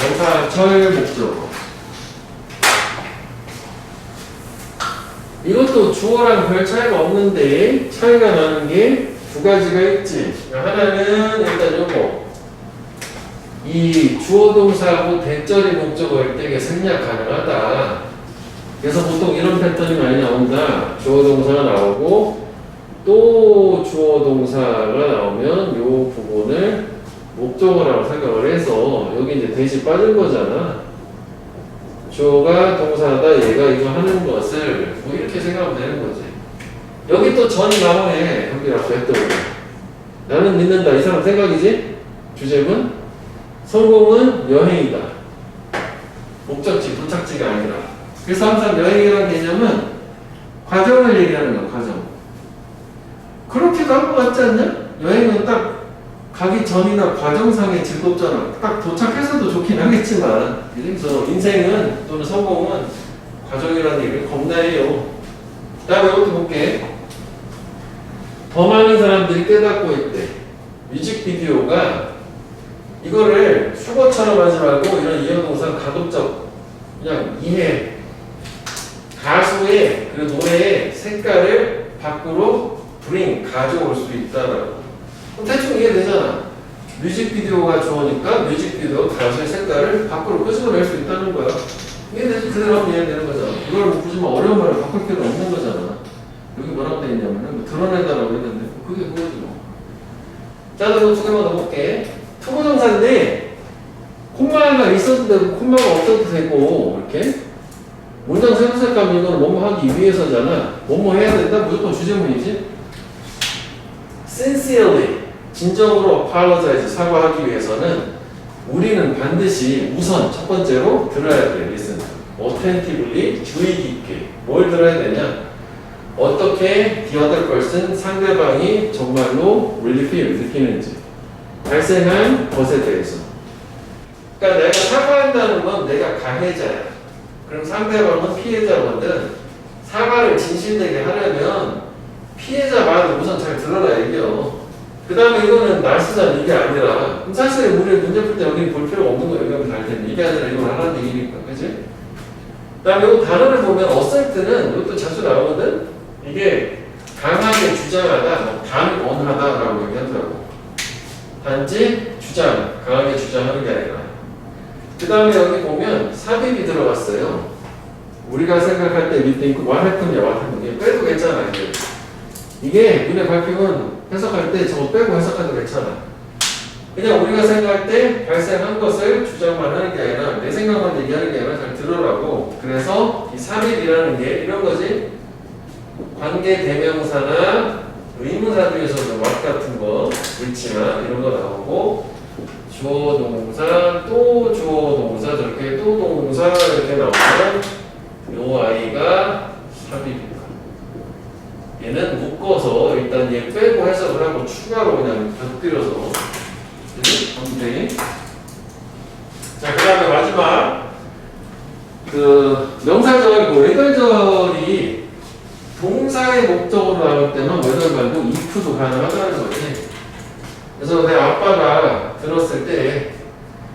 [SPEAKER 1] 명사절 목적어. 이것도 주어랑 별 차이가 없는데 차이가 나는 게 두 가지가 있지. 하나는 일단 요거. 이 주어 동사하고 대절이 목적어일 때 이게 생략 가능하다. 그래서 보통 이런 패턴이 많이 나온다. 주어 동사가 나오고 또 주어 동사가 나오면 요 부분을 목적어라고 생각을 해서 여기 이제 대시 빠진 거잖아. 주어가 동사다. 얘가 이거 하는 것을 뭐 이렇게 생각하면 되는 거지. 여기 또 전이 나오네. 여기 앞에 했던 거. 나는 믿는다. 이 사람 생각이지? 주제문 성공은 여행이다. 목적지, 도착지가 아니라. 그래서 항상 여행이라는 개념은 과정을 얘기하는 거야. 과정. 그렇게도 한 것 같지 않냐? 여행은 딱 가기 전이나 과정상에 즐겁잖아. 딱 도착해서도 좋긴 하겠지만. 그래서 인생은 또는 성공은 과정이라는 얘기를 겁나해요. 그 다음에 이것도 볼게. 더 많은 사람들이 깨닫고 있대. 뮤직비디오가 이거를 수거처럼 하지 말고 이런 이해동사 가급적 그냥 이해. 가수의 그 노래의 색깔을 밖으로 가져올 수 있다라고. 대충 이해되잖아. 뮤직비디오가 좋으니까 뮤직비디오 가수의 색깔을 밖으로 끄집어낼 수 있다는 거야. 이해되지? 그대로 하면 이해되는 거잖아. 이걸 뭐 굳이 뭐 어려운 말을 바꿀 필요 없는 거잖아. 여기 뭐라고 되어 있냐면은 뭐 드러내다라고 했는데 그게 그거지 뭐. 자, 그럼 두 개만 더 볼게. 투부정사인데 콤마가 있어도 되고 콤마가 없어도 되고 이렇게 문장 생략하면 이거는 뭐뭐 하기 위해서잖아. 뭐뭐 해야 된다? 무조건 주제문이지. Sincerely, 진정으로 apologize, 사과하기 위해서는 우리는 반드시 우선 첫 번째로 들어야 돼. listen. attentively, 주의 깊게. 뭘 들어야 되냐? 어떻게 the other person, 상대방이 정말로 really feel, 느끼는지. 발생한 것에 대해서. 그러니까 내가 사과한다는 건 내가 가해자야. 그럼 상대방은 피해자거든. 사과를 진실되게 하려면 피해자 말을 우선 잘 들어라 얘기요. 그 다음에 이거는 날쓰자는 이게 아니라 그럼 사실 우리 문제 풀 때 여기 볼 필요가 없는 거 얘기하면 잘 되는 이게 아니라 이건 하라는 얘기니까. 그치? 그 다음에 이 단어를 보면 assert는 이것도 자주 나오거든. 이게 강하게 주장하다, 뭐 단언하다라고 얘기하더라고. 단지 주장, 강하게 주장하는 게 아니라. 그 다음에 여기 보면 삽입이 들어갔어요. 우리가 생각할 때 we think what happened, what happened. 빼도 괜찮아. 이게 눈에 밟히면 해석할 때 저거 빼고 해석해도 괜찮아. 그냥 우리가 생각할 때 발생한 것을 주장만 하는 게 아니라 내 생각만 얘기하는 게 아니라 잘 들으라고. 그래서 이 삽입이라는 게 이런 거지. 관계 대명사나 의문사 중에서도 what 같은 거, which나 이런 거 나오고 주어 동사, 또 주어 동사, 저렇게 또 동사 이렇게 나오면 요 아이가 삽입이다. 얘는 묶어서 일단 얘 빼고 해석을 하고 추가로 그냥 곁들여서 그지? 자, 그 다음에 마지막 그 명사절이고 외절절이 동사의 목적으로 나올 때는 외절 말고 if도 가능하다는 거지. 그래서 내 아빠가 들었을 때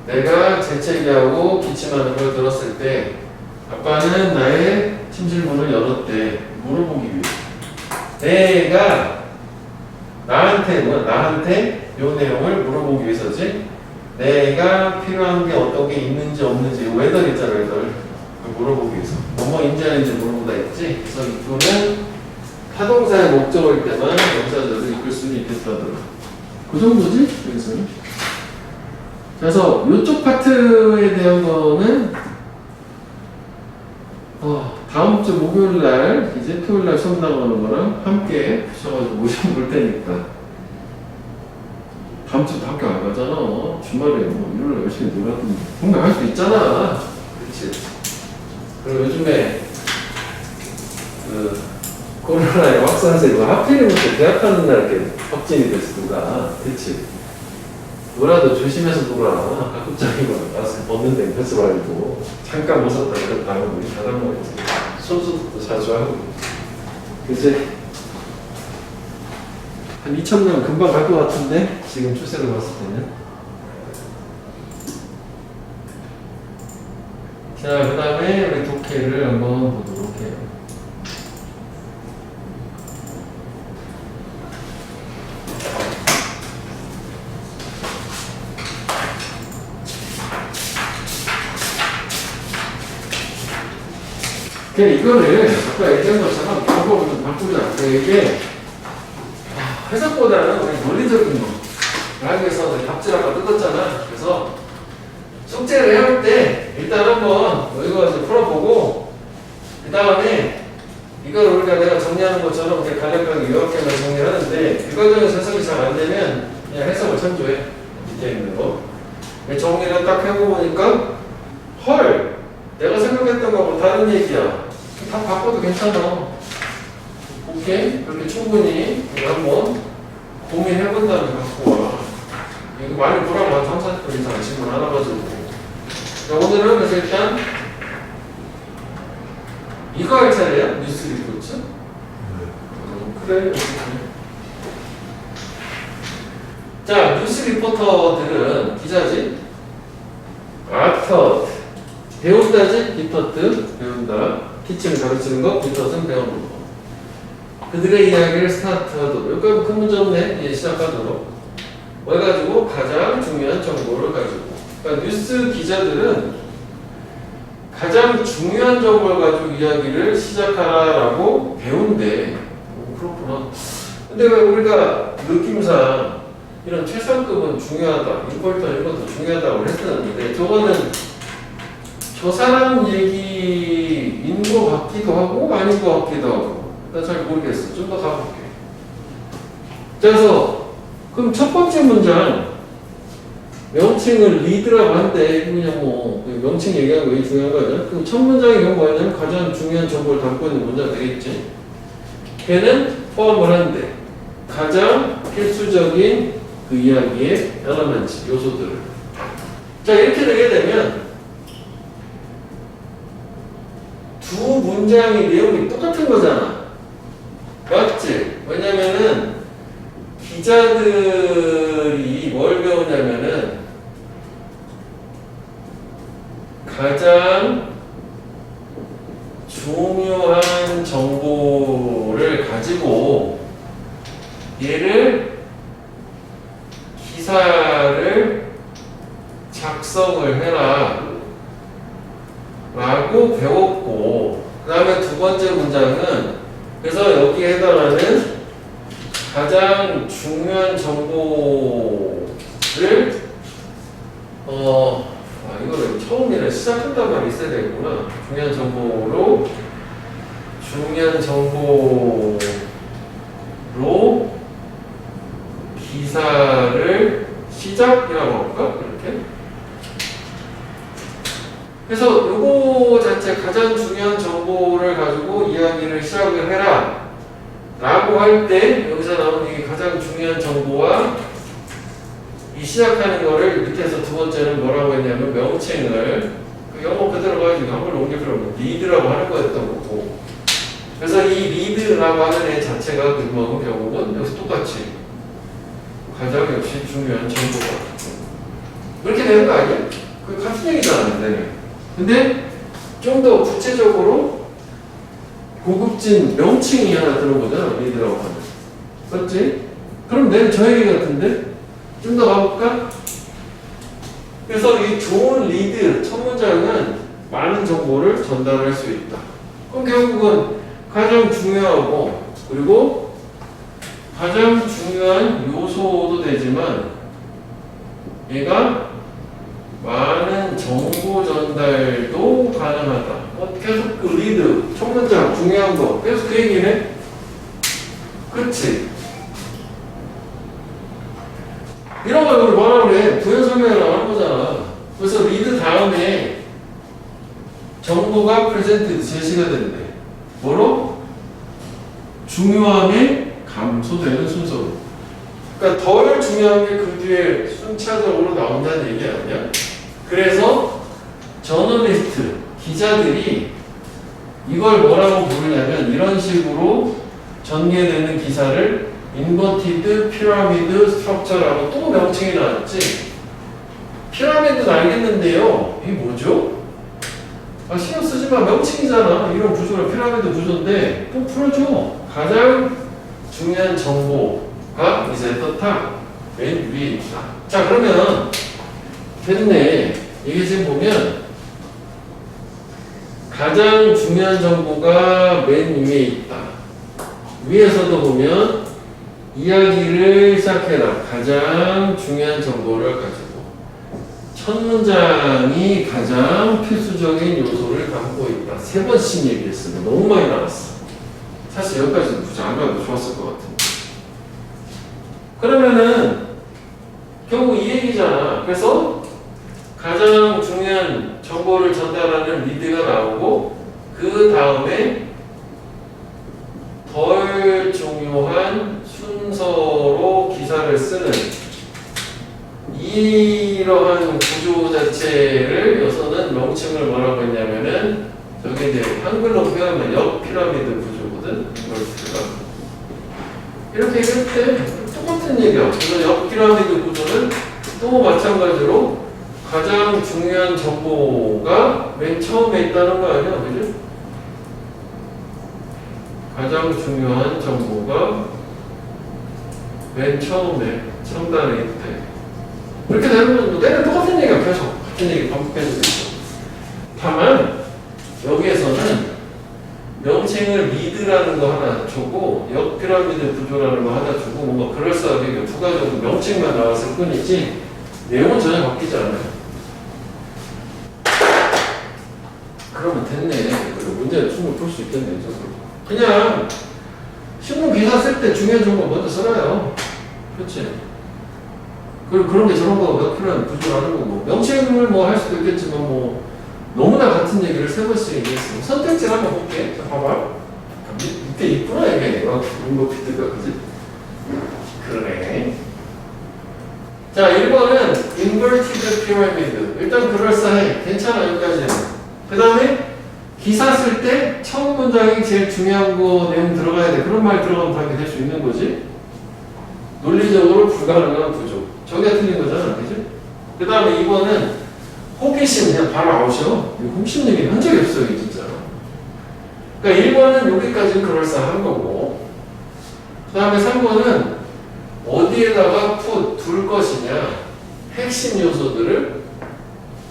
[SPEAKER 1] 내가 재채기하고 기침하는 걸 들었을 때 아빠는 나의 침실문을 열었대. 물어보기 위해. 내가 나한테 요 내용을 물어보기 위해서지. 내가 필요한 게 어떤 게 있는지 없는지 웨더 있잖아. 웨더 물어보기 위해서. 뭐뭐인지 아닌지 물어보다 했지. 그래서 이거는 타동사의 목적일 때만 명사절을 이끌 수는 있겠다더라. 그 정도지? 그래서 이쪽 파트에 대한 거는 다음 주 목요일 날 이제 토요일 날 수업 나가는 거랑 함께 붙여가지고 모셔볼 테니까. 다음 주도 학교 안 가잖아. 주말에 뭐 일요일 날 열심히 놀아도 분명 할 수 있잖아. 그렇지. 그리고 요즘에 그 코로나의 확산세가 하필이면 대학하는 날 이렇게 확진이 됐어. 누가. 그렇지. 놀아도 조심해서 놀아. 가급적이면 마스크 벗는데 뺏어 말고 잠깐 벗었다 그랬다 하고 우리 잘한 거지. 손수도 자주 하고. 그치? 한 2,000명 금방 갈 것 같은데 지금 추세로 봤을 때는. 자, 그 다음에 우리 독해를 한번 보도록 해요. 이거를 아까 얘기한 것처럼 방법을 좀 바꾸자. 이게 해석보다는 우리 논리적인 거 하기 위해서 답지라고 뜯었잖아. 그래서 숙제를 해올 때 일단 한번 이거 풀어보고 그 다음에 이걸 우리가 내가 정리하는 것처럼 이렇게 간략하게 요약해서 정리하는데 이과정에서 해석이 잘 안 되면 그냥 해석을 참조해. 밑에 있는 거 정리를 딱 해보니까 헐! 내가 생각했던 거하고 다른 얘기야. 다 바꿔도 괜찮아. 오케이? 그렇게 충분히 한번 고민해본 다음에 갖고 와. 이거 많이 보라고 한 3-40분 이상 질문 하나 가지고. 자, 오늘은 그래서 일단 이거 할 차례야? 뉴스 리포트? 그래. 자, 뉴스 리포터들은 기자지? 아터 배운다지? 기터트 배운다. 티칭을 가르치는 거, 기터트는 배우는 거. 그들의 이야기를 스타트하도록 여기까지 큰 문제 없네. 이제 시작하도록 해가지고 가장 중요한 정보를 가지고 그러니까 뉴스 기자들은 가장 중요한 정보를 가지고 이야기를 시작하라고 배운대. 그렇구나. 근데 왜 우리가 느낌상 이런 최상급은 중요하다, 임포턴 이런 것도 중요하다고 했었는데 저거는 저 사람 얘기인 것 같기도 하고 아닌 것 같기도 하고 나 잘 모르겠어. 좀 더 가볼게. 그래서 그럼 첫 번째 문장 명칭을 리드라고 하는데 그냥 뭐 명칭 얘기하는 거 중요한 거 아니야? 그럼 첫 문장의 경우 뭐냐면 가장 중요한 정보를 담고 있는 문장 되겠지. 걔는 포함을 하는데 가장 필수적인 그 이야기의 엘리먼트 요소들을. 자 이렇게 되게 되면 두 문장의 내용이 똑같은 거잖아. 맞지? 왜냐면은 기자들이 뭘 배우냐면은 가장 중요한 정보를 가지고 얘를 기사를 작성을 해라 라고 배웠고 그 다음에 두 번째 문장은 그래서 여기에 해당하는 가장 중요한 정보를 이거를 처음이라 시작한단 말이 있어야 되겠구나. 중요한 정보로 기사를 시작이라고 할까? 이렇게. 그래서 요거 자체 가장 중요한 정보를 가지고 이야기를 시작을 해라 라고 할 때 여기서 나오는 이 가장 중요한 정보와 이 시작하는 거를 밑에서 두 번째는 뭐라고 했냐면 명칭을 그 영어 그대로 가지고 한번 옮겨보면 리드라고 하는 거였던 거고 그래서 이 리드라고 하는 애 자체가 그뭐 결국은 여기서 똑같이 가장 역시 중요한 정보가 그렇게 되는 거 아니야? 그 같은 얘기잖아. 근데 좀 더 구체적으로 고급진 명칭이 하나 들어보잖아. 리드라고 하면 맞지? 그럼 내는 저 얘기 같은데? 좀 더 가볼까? 그래서 이 좋은 리드 첫 문장은 많은 정보를 전달할 수 있다. 그럼 결국은 가장 중요하고 그리고 가장 중요한 요소도 되지만 얘가 많은 정보 전달도 가능하다. 계속 그 리드 첫 문장 중요한 거 계속 그 얘기네. 그렇지? 이런 걸 우리 뭐라 그래? 부연 설명이라고 하는 거잖아. 그래서 리드 다음에 정보가 프레젠트 제시가 된대. 뭐로? 중요함이 감소되는 순서로. 그러니까 덜 중요한 게 그 뒤에 순차적으로 나온다는 얘기 아니야? 그래서 저널리스트, 기자들이 이걸 뭐라고 부르냐면 이런 식으로 전개되는 기사를 인버티드 피라미드 스트럭처라고 또 명칭이 나왔지. 피라미드는 알겠는데요. 이게 뭐죠? 신경 쓰지 마. 명칭이잖아. 이런 구조가 피라미드 구조인데 또 풀어줘. 가장 중요한 정보가 이제 떴다. 맨 위에 있다. 자 그러면 됐네. 이게 지금 보면 가장 중요한 정보가 맨 위에 있다. 위에서도 보면 이야기를 시작해라. 가장 중요한 정보를 가지고 첫 문장이 가장 필수적인 요소를 담고 있다. 세 번씩 얘기했어요. 너무 많이 나왔어. 사실 여기까지는 굳이 안 가도 좋았을 것 같은데. 그러면은 결국 이 얘기잖아. 그래서 가장 중요한 정보를 전달하는 리드가 나오고 그 다음에 덜 중요한 순서로 기사를 쓰는 이러한 구조 자체를 여기서는 명칭을 뭐라고 했냐면은 저게 이제 한글로 표현하면 옆 피라미드 구조거든. 이걸 우리가 이렇게 얘기할 때 똑같은 얘기야. 그래서 옆 피라미드 구조는 또 마찬가지로 가장 중요한 정보가 맨 처음에 있다는 거 아니야, 그죠? 가장 중요한 정보가 맨 처음에 첨단에 있대. 이렇게 되는 건 내가 똑같은 얘기야. 계속 같은 얘기 반복해주고 있어. 다만 여기에서는 명칭을 리드라는 거 하나 주고 옆 피라미드 구조라는 거 하나 주고 뭔가 그럴싸하게 부가적으로 명칭만 나왔을 뿐이지 내용은 전혀 바뀌지 않아요. 그러면 됐네. 문제를 충분히 풀 수 있겠네. 이 정도로. 그냥 신문 기사 쓸 때 중요한 정보 먼저 써놔요. 그렇지? 그리고 그런 게 저런 거 몇 프로는 구조라는 거고 명칭을 뭐 할 수도 있겠지만 뭐 너무나 같은 얘기를 세 번씩 얘기했어. 선택지를 한번 볼게. 자, 봐봐. 밑에 있구나 이게 인버 피드가 그지? 그러네. 자, 1번은 inverted pyramid. 일단 그럴싸해. 괜찮아 여기까지는. 그 다음에 기사 쓸 때 처음 문장이 제일 중요한 거 내용 들어가야 돼. 그런 말 들어가면 답이 될 수 있는 거지. 논리적으로 불가능한 구조. 저게 틀린 거잖아. 그지? 그 다음에 2번은 호기심 그냥 바로 아웃이요. 호기심 얘기 한 적이 없어요. 진짜. 그러니까 1번은 여기까지는 그럴싸한 거고 그 다음에 3번은 어디에다가 둘 것이냐 핵심 요소들을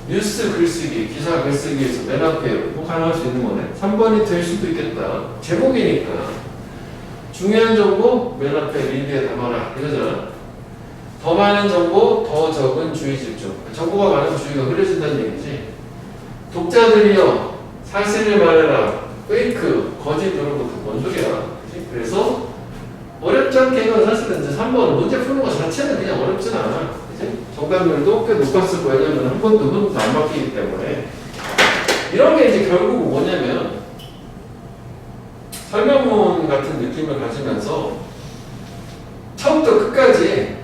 [SPEAKER 1] 뉴스 글쓰기, 기사 글쓰기에서 맨 앞에 뭐 가능할 수 있는 거네. 3번이 될 수도 있겠다. 제목이니까 중요한 정보 맨 앞에 리드에 담아라 이거잖아. 더 많은 정보, 더 적은 주의 집중. 정보가 많으면 주의가 흐려진다는 얘기지. 독자들이여 사실을 말해라. 페이크, 거짓 이런 것도 뭔 소리야. 그치? 그래서 어렵지 않게 이건 사실은 이제 3번 문제 푸는 것 자체는 그냥 어렵진 않아. 그치? 정답률도 꽤 높았을 거야. 왜냐면 한 번도 안 바뀌기 때문에. 이런 게 이제 결국 뭐냐면 설명문 같은 느낌을 가지면서 처음부터 끝까지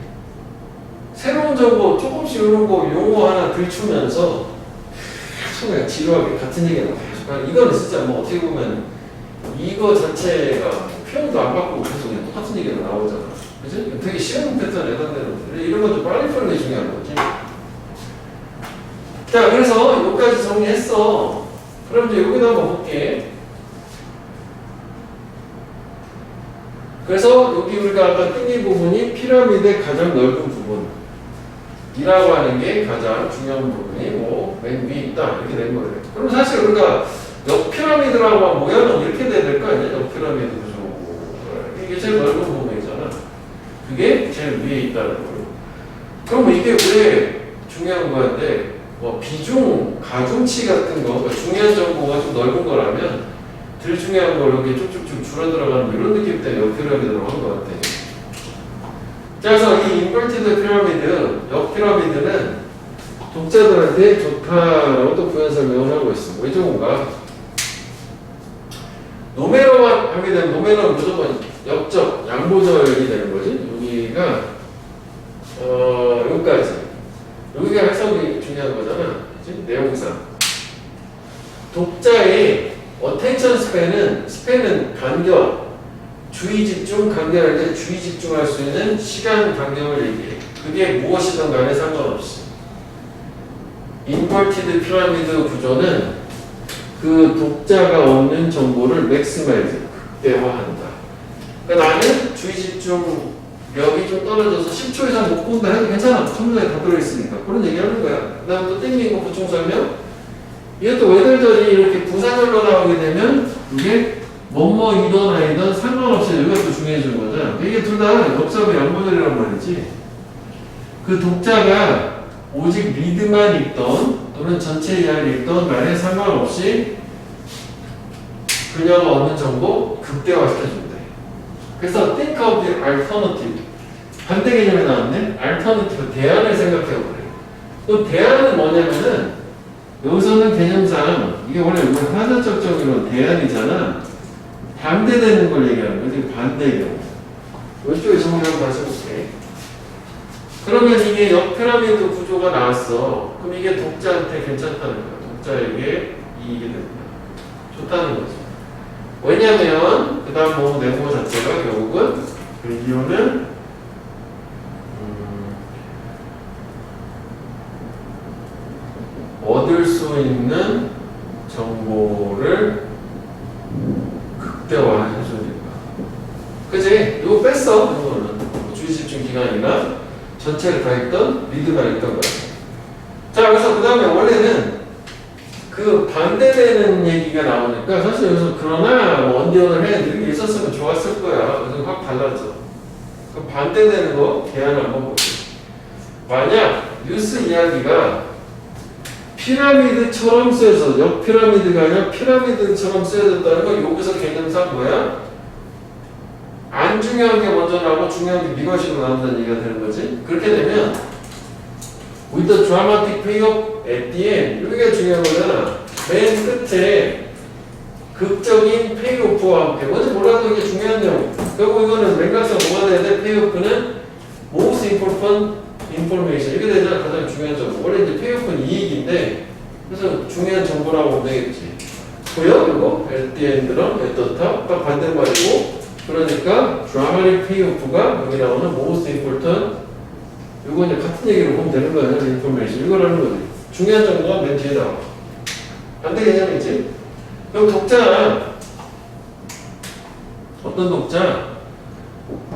[SPEAKER 1] 새로운 정보 조금씩 이런 거 용어 하나 들추면서 계속 그냥 지루하게 같은 얘기가 계속 하는 이거는 진짜 뭐 어떻게 보면 이거 자체가 표현도 안 바꾸고 계속 그냥 똑같은 얘기가 나오잖아. 그치? 되게 쉬운 패턴에 해당되는 이런 것도 빨리 푸는 게 중요한 거지. 자, 그래서 여기까지 정리했어. 그럼 이제 여기도 한번 볼게. 그래서 여기 우리가 아까 띵기 부분이 피라미드의 가장 넓은 부분 이라고 하는 게 가장 중요한 부분이 뭐 맨 위에 있다 이렇게 된 거예요. 그럼 사실 우리가 옆 피라미드라고 하면 모양은 이렇게 돼야 될 거 아니야? 옆 피라미드 구조 이게 제일 넓은 부분이잖아. 그게 제일 위에 있다는 거예요. 그럼 이게 왜 중요한 거인데 뭐 비중, 가중치 같은 거 그러니까 중요한 정보가 좀 넓은 거라면 덜 중요한 걸 이렇게 쭉쭉쭉 줄어들어가는 이런 느낌 때문에 옆 피라미드라고 한 것 같아. 자, 그래서 이 인버티드 피라미드, 옆 피라미드는 독자들한테 좋다라고 또 부연 설명을 하고 있습니다. 왜 좋은가? 노메로만 하게 되면 노메로는 무조건 역적, 양보절이 되는 거지. 여기가 여기까지. 여기가 해석이 중요한 거잖아. 그치? 내용상. 독자의 어텐션 스팬은 간격, 주의 집중, 간결할 때 주의 집중할 수 있는 시간 간격을 얘기해. 그게 무엇이든 간에 상관없이. 인버티드 피라미드 구조는 그 독자가 얻는 정보를 맥시마이즈, 극대화한다. 그러니까 나는 주의 집중력이 좀 떨어져서 10초 이상 못 본다 해도 괜찮아. 첨부에 다 들어있으니까. 그런 얘기 하는 거야. 그 다음 또 땡긴 거 보충 설명. 이것도 외들절이 이렇게 부사절로 나오게 되면 이게 뭐뭐이던 아니던 상관없이 이것도 중요해지는 거죠. 이게 둘 다 역사의 양보절이란 말이지. 그 독자가 오직 리드만 읽던 또는 전체 이하를 읽던 간에 상관없이 그녀가 얻는 정보 극대화시켜준대. 그래서 think of the alternative. 반대 개념이 나왔네. alternative, 대안을 생각해보래. 또 대안은 뭐냐면은 여기서는 개념상 이게 원래 하자적 정의로 대안이잖아. 반대되는 걸 얘기하는 거지. 반대 경우. 이쪽에 정리 한번 다시 해볼게. 그러면 이게 옆 피라미드 구조가 나왔어. 그럼 이게 독자한테 괜찮다는 거야. 독자에게 이익이 된다. 좋다는 거지. 왜냐면 그 다음 뭐 네모 자체가 결국은 그 이유는 얻을 수 있는 정보를 극대화해주니까. 그치? 이거 뺐어. 이거는 주의 집중 기간이나 전체를 다 읽던 리드가 읽던 거야. 자, 그래서 그 다음에 원래는 그 반대되는 얘기가 나오니까 사실 여기서 그러나 뭐 언디언을 해 이런 게 있었으면 좋았을 거야. 그래서 확 달라져. 그 반대되는 거 개안을 한번 볼게요. 만약 뉴스 이야기가 피라미드처럼 쓰여서 역피라미드가 아니라 피라미드처럼 쓰여졌다는 건 여기서 개념상 뭐야? 안 중요한 게 먼저 나오고 중요한 게 미거시로 나온다는 얘기가 되는 거지. 그렇게 되면 with the dramatic payoff at the end 여기가 중요한 거잖아. 맨 끝에 극적인 페이오프와 함께 뭔지 몰라도 이게 중요한 내용. 결국 이거는 맥락상 뭐가 돼야 돼? 페이오프는 most important information 이게 되잖아. 가장 중요한 정보. 원래 이제 페이오프는 이익인데 그래서 중요한 정보라고 보면 되겠지. 보여? 이거? at the end랑 at the top 딱 반대말이고 그러니까 dramatic payoff가 여기 나오는 most important 이거 이제 같은 얘기로 보면 되는 거예요. information 이거라는 거지. 중요한 정보가 맨 뒤에 나와. 반대 개념이지. 그럼 독자 어떤 독자?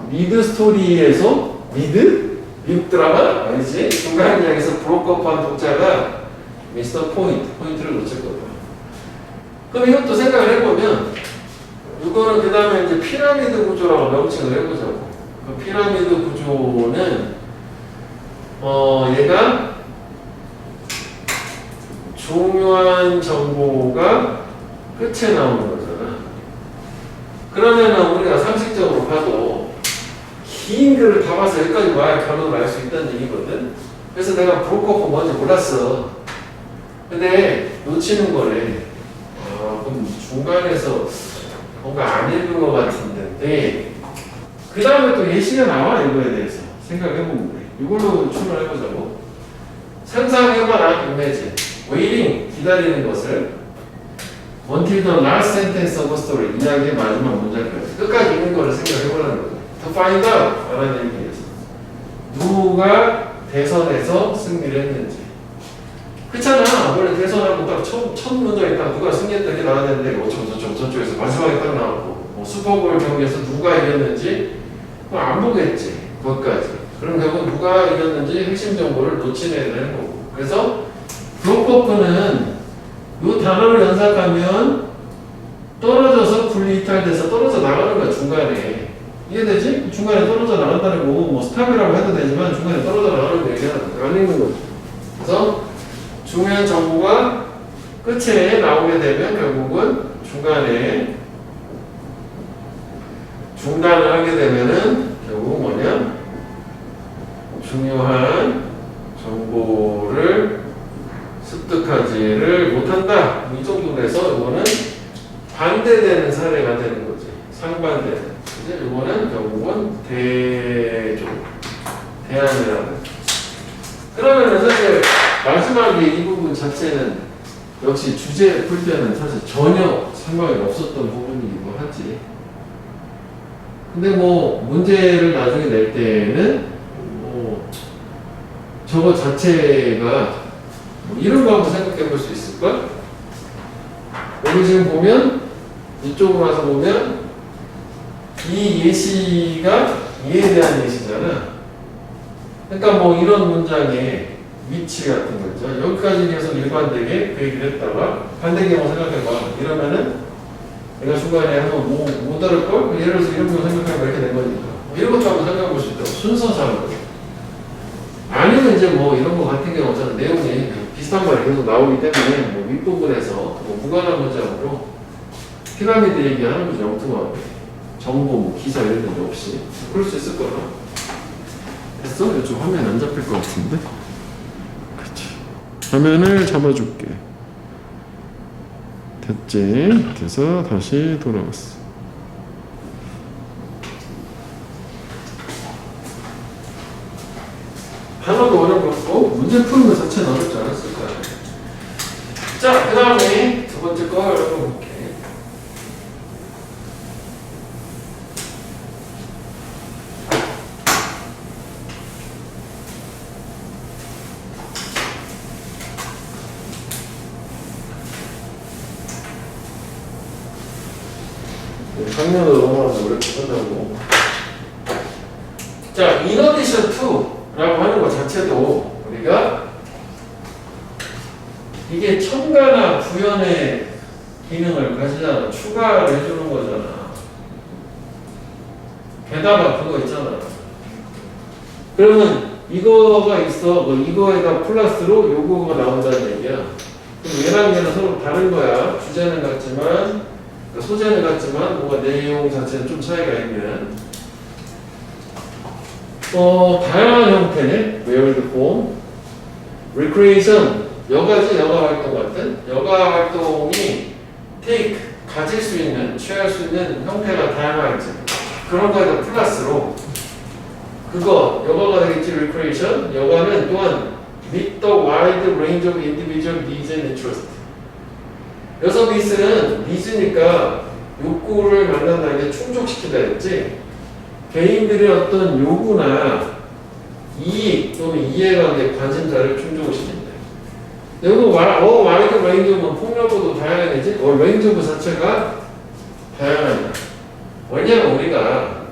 [SPEAKER 1] 미드 스토리에서 미드? 미국 드라마? 아니지? 중간 이야기에서 브로커프한 독자가 미스터 포인트를 놓쳤거든. 그럼 이것도 생각을 해보면 이거는 그 다음에 이제 피라미드 구조라고 명칭을 해보자고. 그 피라미드 구조는 얘가 중요한 정보가 끝에 나오는 거잖아. 그러면은 우리가 상식적으로 봐도 긴 글을 다 봐서 여기까지 와야 결론을 알 수 있다는 얘기거든. 그래서 내가 브로커프 뭔지 몰랐어. 근데 놓치는 거네. 그럼 중간에서 뭔가 안 읽은 것 같은데 그 다음에 또 예시가 나와. 이거에 대해서 생각해보면 돼. 이걸로 출발해보자고. 상상해봐라. 이미지 waiting 기다리는 것을 until the last sentence of a story 이야기의 마지막 문장까지 끝까지 읽는 거를 생각해보라는 거죠. to find out 라는 얘기에서 누가 대선에서 승리를 했는지. 그렇잖아. 원래 대선하고 딱 첫 문장에 딱 누가 승리했다 이렇게 나와야 되는데 어쩌고 저쪽에서 마지막에 딱 나오고 뭐 슈퍼볼 경기에서 누가 이겼는지 그거 안 보겠지. 그것까지. 그럼 결국 누가 이겼는지 핵심 정보를 놓치내야 되는 거고. 그래서 브로커프는 이 단어를 연상하면 떨어져서 분리이탈돼서 떨어져 나가는 거야. 중간에. 이해되지? 중간에 떨어져 나간다는 거고 뭐 스탑이라고 해도 되지만 중간에 떨어져 나가는 얘기가 안 있는 거죠. 그래서 중요한 정보가 끝에 나오게 되면 결국은 중간에 중단을 하게 되면은 결국 뭐냐? 중요한 정보를 습득하지를 못한다. 이 정도 돼서 이거는 반대되는 사례가 되는 거지. 상반되는. 이제 이거는 결국은 대안이라는. 그러면은 사실 마지막에 이 부분 자체는 역시 주제 풀 때는 사실 전혀 상관이 없었던 부분이기도 하지. 근데 뭐 문제를 나중에 낼 때는 뭐 저거 자체가 뭐 이런 거 한번 생각해 볼 수 있을걸? 여기 지금 보면 이쪽으로 와서 보면 이 예시가 이에 대한 예시잖아. 그러니까 뭐 이런 문장의 위치 같은 거 있죠. 여기까지 계속 일관되게 그 얘기를 했다가 반대 경우 생각해봐. 이러면은 내가 중간에 한번 못 알을걸? 예를 들어서 이런 거 생각하면 이렇게 된 거니까. 이런 것도 한번 생각해 볼 수 있다고. 순서상으로. 아니면 이제 뭐 이런 거 같은 경우 어차피 내용이 비슷한 말이 계속 나오기 때문에 뭐 윗부분에서 뭐 무관한 문장으로 피라미드 얘기하는 거죠. 엉뚱하게. 정보, 뭐 기사 이런 데 없이. 그럴 수 있을 거라. 됐어? 이쪽 화면 안 잡힐 것 같은데? 그렇지. 화면을 잡아줄게. 됐지? 그래서 다시 돌아왔어. 하나도 어려운 거 없고 문제 푸는 것 자체는 어렵지 않았을 거야. 자, 그 다음에 두 번째 거 열어볼게. 작년으로 넘어가서 오래 한다고. 자, in addition to 라고 하는 것 자체도 우리가 이게 첨가나 구현의 기능을 가지잖아. 추가를 해주는 거잖아. 게다가 그거 있잖아. 그러면 이거가 있어. 이거에다 플러스로 요거가 나온다는 얘기야. 그럼 얘랑 얘는 서로 다른 거야. 주제는 같지만, 소재는 같지만, 뭔가 내용 자체는 좀 차이가 있는. 다양한 형태네. varied form. recreation. 여가지, 여가 활동 같은. 여가 활동이 take, 가질 수 있는, 취할 수 있는 형태가 다양하지. 그런 거에다 플러스로. 그거, 여가가 되겠지, recreation. 여가는 또한 meet the wide range of individual needs and interests. 여기서 needs는 needs니까 욕구를 만난다는 게 충족시키다 했지. 개인들의 어떤 요구나 이익 또는 이해관계, 관심사를 충족시킨다. 여기 wide range는 폭력보도 다양해지지. range 자체가 다양하다. 왜냐면 우리가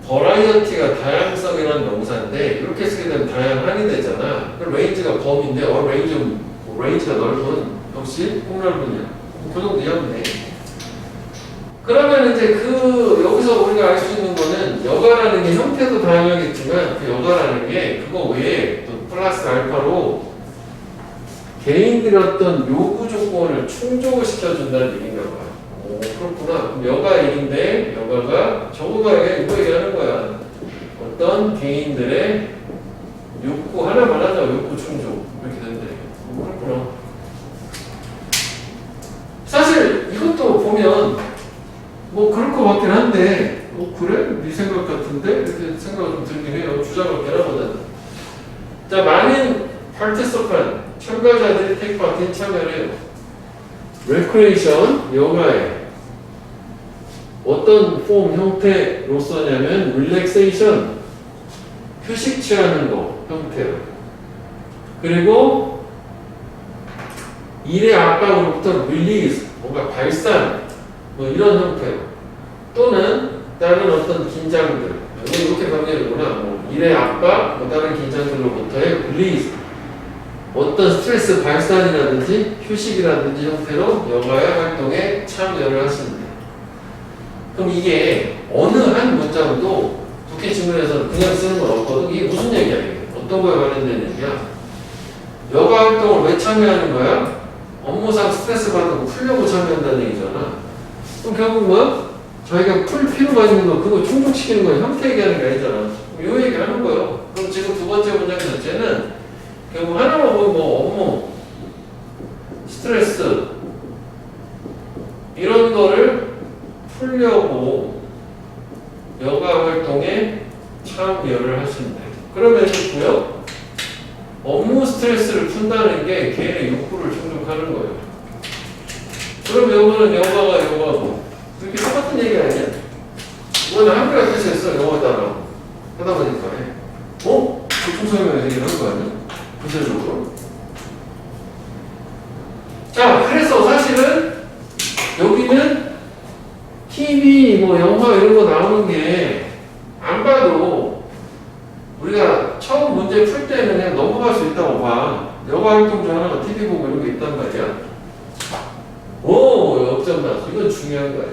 [SPEAKER 1] 버라이어티가 다양성이라는 명사인데 이렇게 쓰게 되면 다양한이 되잖아. 그 레인지가 범위인데 레인지가 넓은 역시 폭넓은이야. 그 정도 이해하면 돼. 그러면 이제 여기서 우리가 알 수 있는 거는 여가라는 게 형태도 다양하겠지만 그 여가라는 게 그거 외에 또 플러스 알파로 개인들의 어떤 요구 조건을 충족을 시켜준다는 얘기인가 봐. 오, 그렇구나. 그럼 여가 얘기인데 여가가 이거 얘기하는 거야. 어떤 개인들의 욕구 하나만 하자. 욕구 충족 이렇게 된대. 그렇구나. 사실 이것도 보면 그럴 것 같긴 한데 그래? 네 생각 같은데? 이렇게 생각이 좀 들긴 해요. 주장을 변하거든. 자, 많은 파티스판 참가자들이 테이크 파티에 참여를 해요. 레크레이션, 여가에 어떤 폼, 형태로서냐면 릴렉세이션, 휴식 취하는 거 형태로. 그리고 일의 압박으로부터 릴리즈, 뭔가 발산, 이런 형태로. 또는 다른 어떤 긴장들, 이렇게 정리해주구나. 일의 압박, 다른 긴장들로부터의 릴리즈, 어떤 스트레스 발산이라든지 휴식이라든지 형태로 여가의 활동에 참여를 하십니다. 그럼 이게 어느 한 문장도 독해 지문에서 그냥 쓰는 건 없거든. 이게 무슨 얘기야 이게? 어떤 거에 관련된 얘기야? 여가 활동을 왜 참여하는 거야? 업무상 스트레스 받는 거 풀려고 참여한다는 얘기잖아. 그럼 결국 뭐야? 자기가 풀 필요가 있는 거 그거 충족시키는 거야. 형태 얘기하는 게 아니잖아. 요 얘기 하는 거예요. 그럼 지금 두 번째 문장 자체는 결국 하나만 보면 업무, 스트레스 이런 거를 풀려고 여가 활동에 참여를 하신다. 그러면 뭐요? 업무 스트레스를 푼다는 게 개인의 욕구를 충족하는 거예요. 그럼 여거는 여가고 그렇게 똑같은 얘기 아니야? 이거는 한글화 뜻이었어. 영어 따라 하다 보니까 보충 설명을 얘기를 한 거 아니야? 구체적으로. 자, 그래서 사실은 여기는 TV, 영화 이런 거 나오는 게 안 봐도 우리가 처음 문제 풀 때는 그냥 넘어갈 수 있다고 봐. 여가 활동 중 하나가 TV 보고 이런 게 있단 말이야. 역점 나왔어. 이건 중요한 거야.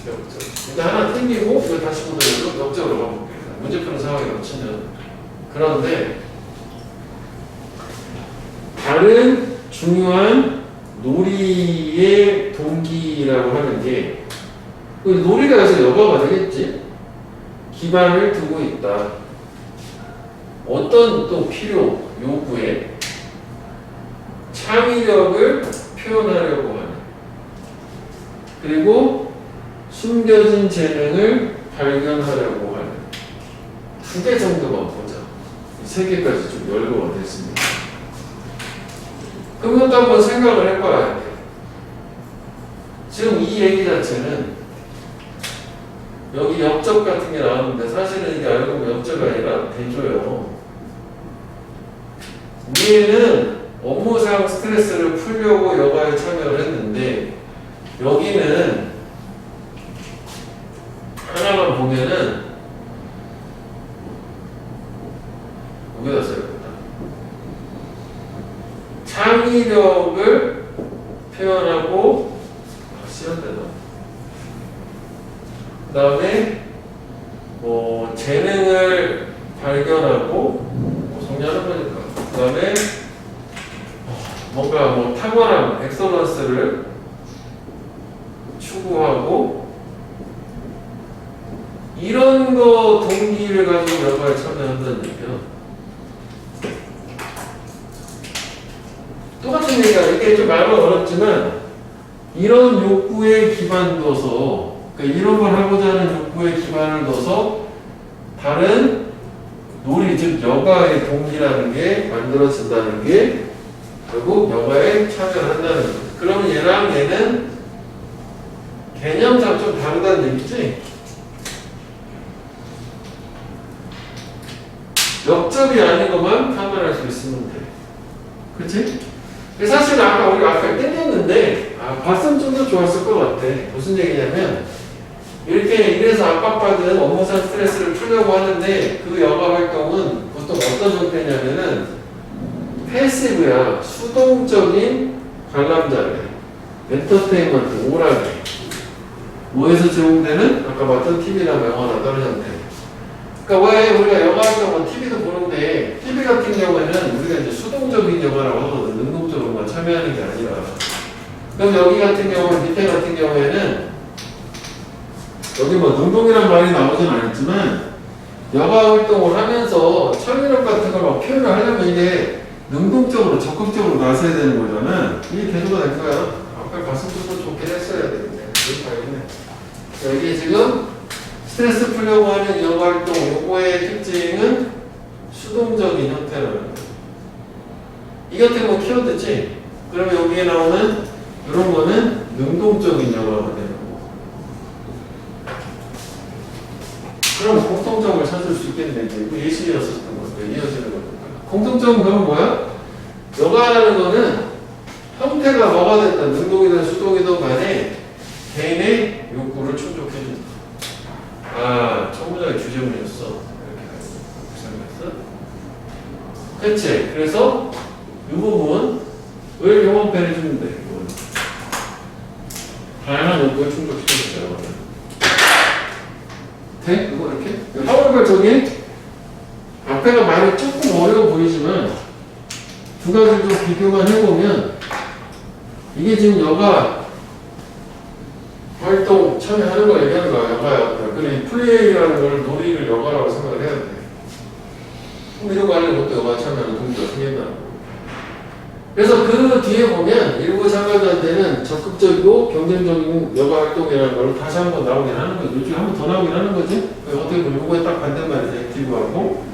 [SPEAKER 1] 역점. 일단 하나 튕기고 이거 다시 보더라도 역점으로 가볼게. 문제 푸는 상황에 놓치면. 그런데 다른 중요한 놀이의 동기라고 하는 게 놀이가 해서 여가가 되겠지. 기반을 두고 있다. 어떤 또 필요, 요구에 창의력을 표현하려고 하는 그리고 숨겨진 재능을 발견하려고 하는 두 개 정도만 보자. 세 개까지 좀 열거가 됐습니다. 그럼 이것도 한번 생각을 해봐야 돼. 지금 이 얘기 자체는 여기 역적 같은 게 나왔는데 사실은 이게 알고 보면 역적이 아니라 대조예요. 위에는 업무상 스트레스를 풀려고 여가에 참여를 했는데 여기는 하나만 보면은 여기다 써야겠다. 창의력을 표현하고 시간대다. 그 다음에 재능을 발견하고 정리하는 거니까. 그 다음에 뭔가 탁월한 엑설런스를 추구하고 이런 거 동기를 가지고 여가에 참여한다는 얘기야. 똑같은 얘기야. 이게 좀 말은 어렵지만 이런 욕구에 기반 둬서 그러니까 이런 걸 하고자 하는 욕구에 기반을 둬서 다른 놀이 즉 여가의 동기라는 게 만들어진다는 게 결국 여가에 참여를 한다는 거죠. 그러면 얘랑 얘는 개념상 좀 다르다는 얘기지? 역접이 아닌 것만 판단할 수 있으면 돼. 그치? 사실 우리가 아까 땡겼는데 봤으면 좀 더 좋았을 것 같아. 무슨 얘기냐면 이렇게 일에서 압박받은 업무상 스트레스를 풀려고 하는데 그 여가 활동은 보통 어떤 형태냐면은 패시브야. 수동적인 관람자래. 엔터테인먼트, 오락에. 뭐에서 제공되는? 아까 봤던 TV나 영화나 다른 형태. 그러니까 왜 우리가 영화 활동은 TV도 보는데 TV 같은 경우에는 우리가 이제 수동적인 영화라고 하거든. 능동적으로만 참여하는 게 아니라. 그럼 여기 같은 경우는 밑에 같은 경우에는 여기 능동이란 말이 나오진 않았지만 여가 활동을 하면서 창의력 같은 걸 막 표현을 하려면 이게 능동적으로 적극적으로 나서야 되는 거잖아. 이게 개조가 될 거야. 아까 가슴도 좋게 했어야 되는데 여기 지금 스트레스 풀려고 하는 여가 활동 요거의 특징은 수동적인 형태라는 거야. 이 같은 거 키워드지? 그러면 여기에 나오는 이런 거는 능동적인 여가가 되는 거고. 그럼 공통점을 찾을 수 있겠네. 이제 예시였었던 거니까 이어지는 거니까. 공통점은 그럼 뭐야? 여가라는 거는 형태가 뭐가 됐든 능동이든 수동이든 간에 개인의 욕구를 충족해준다. 첫 문장의 주제문이었어. 이렇게 생각했어? 그치? 그래서 이 부분을 용언패 해주면 돼. 다양한 욕구를 충족시켜주세요. 돼? 이거 이렇게? 하울발 저기 앞에가 많이 조금 어려워 보이지만 두 가지 좀 비교만 해보면 이게 지금 여가 활동 참여하는 거 얘기하는 거야. 여가야. 그래, 플레이라는 걸 놀이를 여가라고 생각을 해야 돼. 그럼 이런 거 하는 것도 여가 참여하는 동기가 생긴다는 그래서 그 뒤에 보면 일부 참가자한테는 적극적이고 경쟁적인 여가 활동이라는 걸 다시 한번 나오긴 하는 거죠. 요즘에 한 번 더 나오긴 하는 거지. 어떻게 보면 이거에 딱 반대말이지. 액티브하고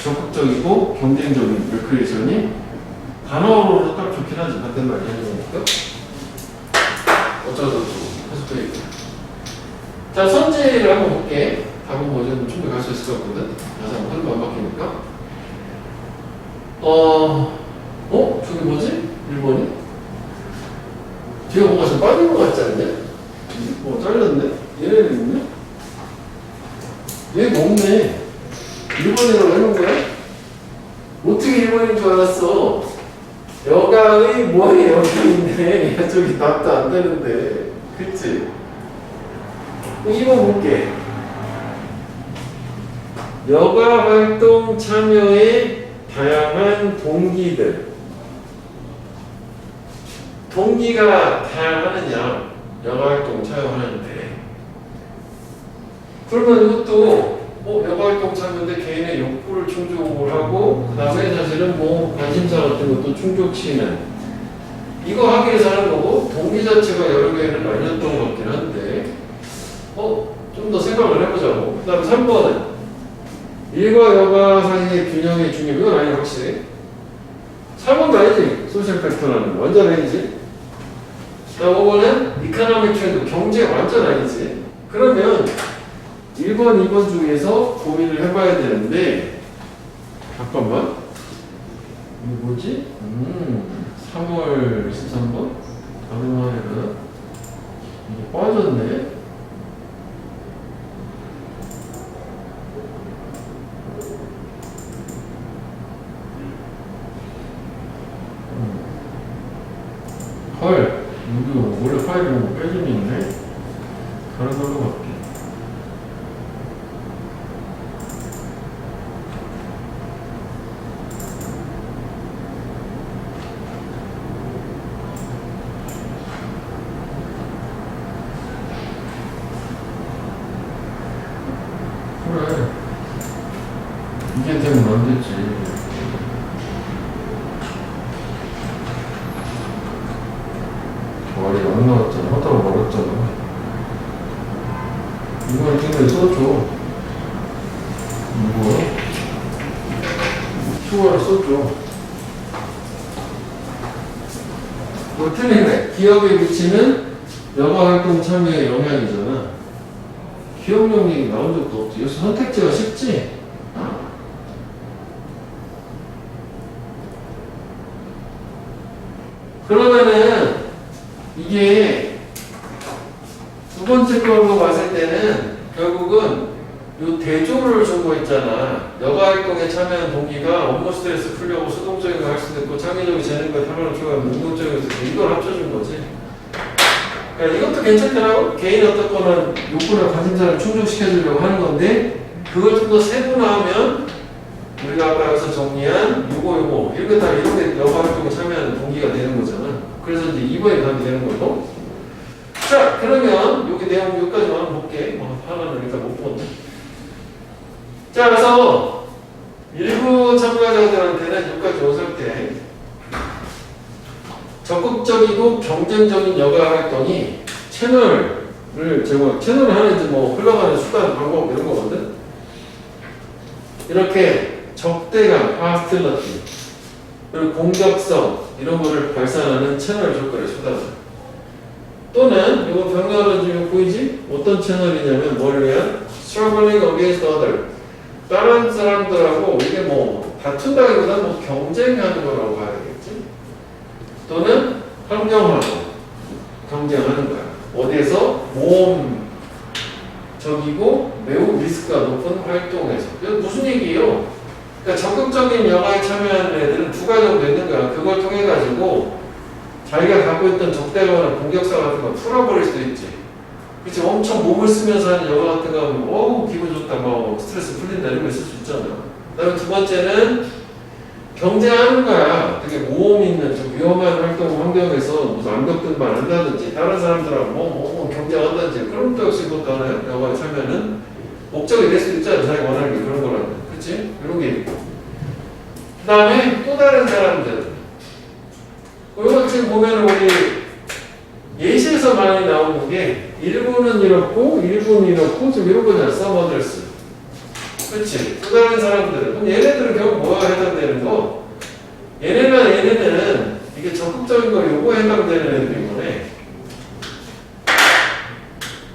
[SPEAKER 1] 적극적이고 경쟁적인 레크리에이션이 단어로 딱 좋긴 하지. 반대말이 하는 거니까. 어쩌고 해석도 있고. 자, 선지를 한번 볼게. 답은 뭐죠? 충분히 갈 수 있을 것 같거든. 가서 한번 흐름 안 바뀌니까. 저기 뭐지? 1번이? 뒤에 뭔가 좀 빠진 것 같지 않냐? 잘렸네? 얘네는 있네? 얘가 없네. 1번이라고 해놓은 거야? 어떻게 1번인 줄 알았어? 여가의 뭐에 여기인데 야 저기 답도 안 되는데 그치? 2번 볼게. 여가 활동 참여의 다양한 동기들. 동기가 다양하느냐? 여가 활동 참여하는데. 그러면 이것도 여가 활동 참여인데 개인의 욕구를 충족을 하고 그 다음에 사실은 관심사 같은 것도 충족시키는 이거 하기 위해서 하는 거고 동기 자체가 여러 개를 나뉘었던 것 같긴 한데 좀 더 생각을 해보자고. 그 다음에 3번은 일과 여가 사이의 균형의 중요함. 이건 아니야 확실히. 4번도 아니지. 소셜 팩터라는 거. 완전 아니지. 자, 5번은 이코노믹 트렌드. 경제 완전 아니지. 그러면 1번, 2번 중에서 고민을 해봐야 되는데 잠깐만. 이거 뭐지? 3월 13번? 다른 화에는 이게 빠졌네. 헐, 여기 원래 파일이 빼짐이 있네. 다른 걸로 갈게. 이게 되면 안 되지. 말이 안 나왔잖아. 하다가 말았잖아. 이걸 등에 써줘. 이거 휴가를 써줘. 뭐 틀리네. 기업에 미치는 여가활동 참여의 영향이잖아. 기업용 얘기 나온 적도 없지. 여기서 선택지가 쉽지? 그러면은 이게 두 번째 걸로 봤을 때는 결국은 요 대조를 준 거 있잖아. 여가활동에 참여하는 동기가 업무 스트레스 풀려고 수동적인 거 할 수도 있고 창의적인 재능과 탐험을 키워가면 능동적인 거 수도 있고 이걸 합쳐준 거지. 그러니까 이것도 괜찮더라고. 개인 어떤 거는 욕구나 관심사를 충족시켜주려고 하는 건데 그걸 좀 더 세분화하면 우리가 아까 여기서 정리한 요거 이런 거 다 이런 게 여가활동에 참여하는 동기가 되는 거잖아. 그래서 이제 2번에 답이 되는 거고. 자, 그러면 여기 내용 여기까지만 볼게. 하나는 일단 못 보는데. 자, 그래서 일부 참가자들한테는 여기까지 오실 때 적극적이고 경쟁적인 여가 활동이 채널을 채널을 하는지 뭐 흘러가는 수단, 방법 이런 거거든. 이렇게 적대감, 하스틸러티 그리고 공격성 이런 거를 발산하는 채널 조건의 수단. 또는 이거 병렬은 지금 보이지? 어떤 채널이냐면 뭘 위한? Struggling against other. 다른 사람들하고 이게 뭐 다툰다기보다 뭐 경쟁하는 거라고 봐야 되겠지? 또는 환경하고 경쟁하는 거야. 어디에서? 모험적이고 매우 리스크가 높은 활동에서. 이건 무슨 얘기예요? 그러니까 적극적인 여가에 참여하는 애들은 두 가지 정도 있는 거야. 그걸 통해 가지고 자기가 갖고 있던 적대감이나 공격사 같은 거 풀어버릴 수도 있지. 그치? 엄청 몸을 쓰면서 하는 여가 같은 거 하면 기분 좋다, 뭐 스트레스 풀린다 이런 거 있을 수 있잖아. 그 다음에 두 번째는 경쟁하는 거야. 되게 모험 있는 좀 위험한 활동 환경에서 무슨 암벽 등반 한다든지 다른 사람들하고 뭐 경쟁한다든지 그런 또 역시 그것도 하나요? 여가에 참여는 목적이 될 수도 있잖아. 자기가 원하는 게 그런 거라면. 그치? 이런 게 있고. 그 다음에 또 다른 사람들. 이거 지금 보면 우리 예시에서 많이 나오는 게 일부는 이렇고 일부는 이렇고 좀 이런 거잖아. 서머들스. 그렇지? 또 다른 사람들은 그럼 얘네들은 결국 뭐가 해당되는 거? 얘네는 이게 적극적인 거 요거에 해당되는 애들인 거네.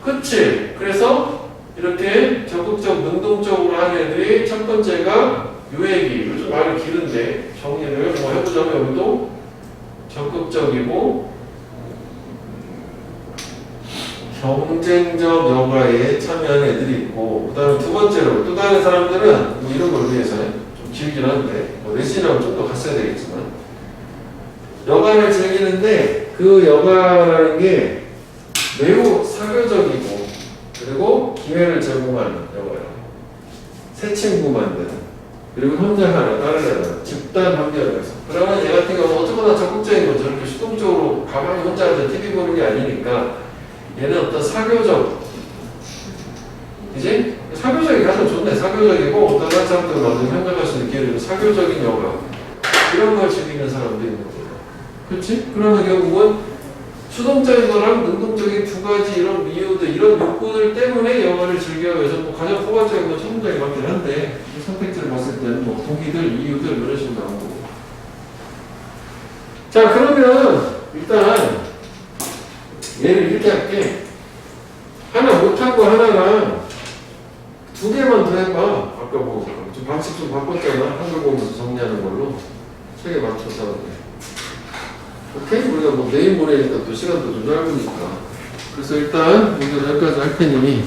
[SPEAKER 1] 그치? 그래서 이렇게 적극적 능동적으로 하는 애들이 첫 번째가 요 얘기. 요즘 말이 길은데 정리를 뭐 해보자면 여기도 적극적이고 경쟁적 여가에 참여하는 애들이 있고 그 다음에 두 번째로 또 다른 사람들은 뭐 이런 걸 위해서 좀 길긴 한데 뭐 내신하고 좀 더 갔어야 되겠지만 여가를 즐기는데 그 여가라는 게 매우 사교적이고 그리고 기회를 제공하는 여가예요. 새 친구 만드는 그리고 혼자 하나 다른 애나 집단 환경에서 그러면 얘 같은 경우는 어쩌거나 적극적인 거죠. 이렇게 수동적으로 가만히 혼자 앉아 TV 보는 게 아니니까 얘는 어떤 사교적 이제 사교적이 가장 좋네. 사교적이고 어떤 사람들 완전 생각할 수 있는 기회를 사교적인 여가 이런 걸 즐기는 사람도 있는 거예요. 그렇지? 그러면 결국은 수동적인 거랑 능동적인 두 가지 이런 이유들 이런 욕구들 때문에 여가를 즐겨야 해서 뭐 가장 포괄적인 건 천문적이 맞긴 한데 선택지를 봤을 때는 뭐 동기들, 이유들 이런 식으로 나온 거고. 자, 그러면 일단 얘를 이렇게 할게. 하나 못한 거 하나랑 두 개만 더 해봐. 아까 뭐 좀 방식 좀 바꿨잖아. 한글 보면서 정리하는 걸로 책에 맞춰서. 오케이? 우리가 뭐 내일 모레니까 또 시간도 좀 짧으니까. 그래서 일단 오늘 여기까지 할 테니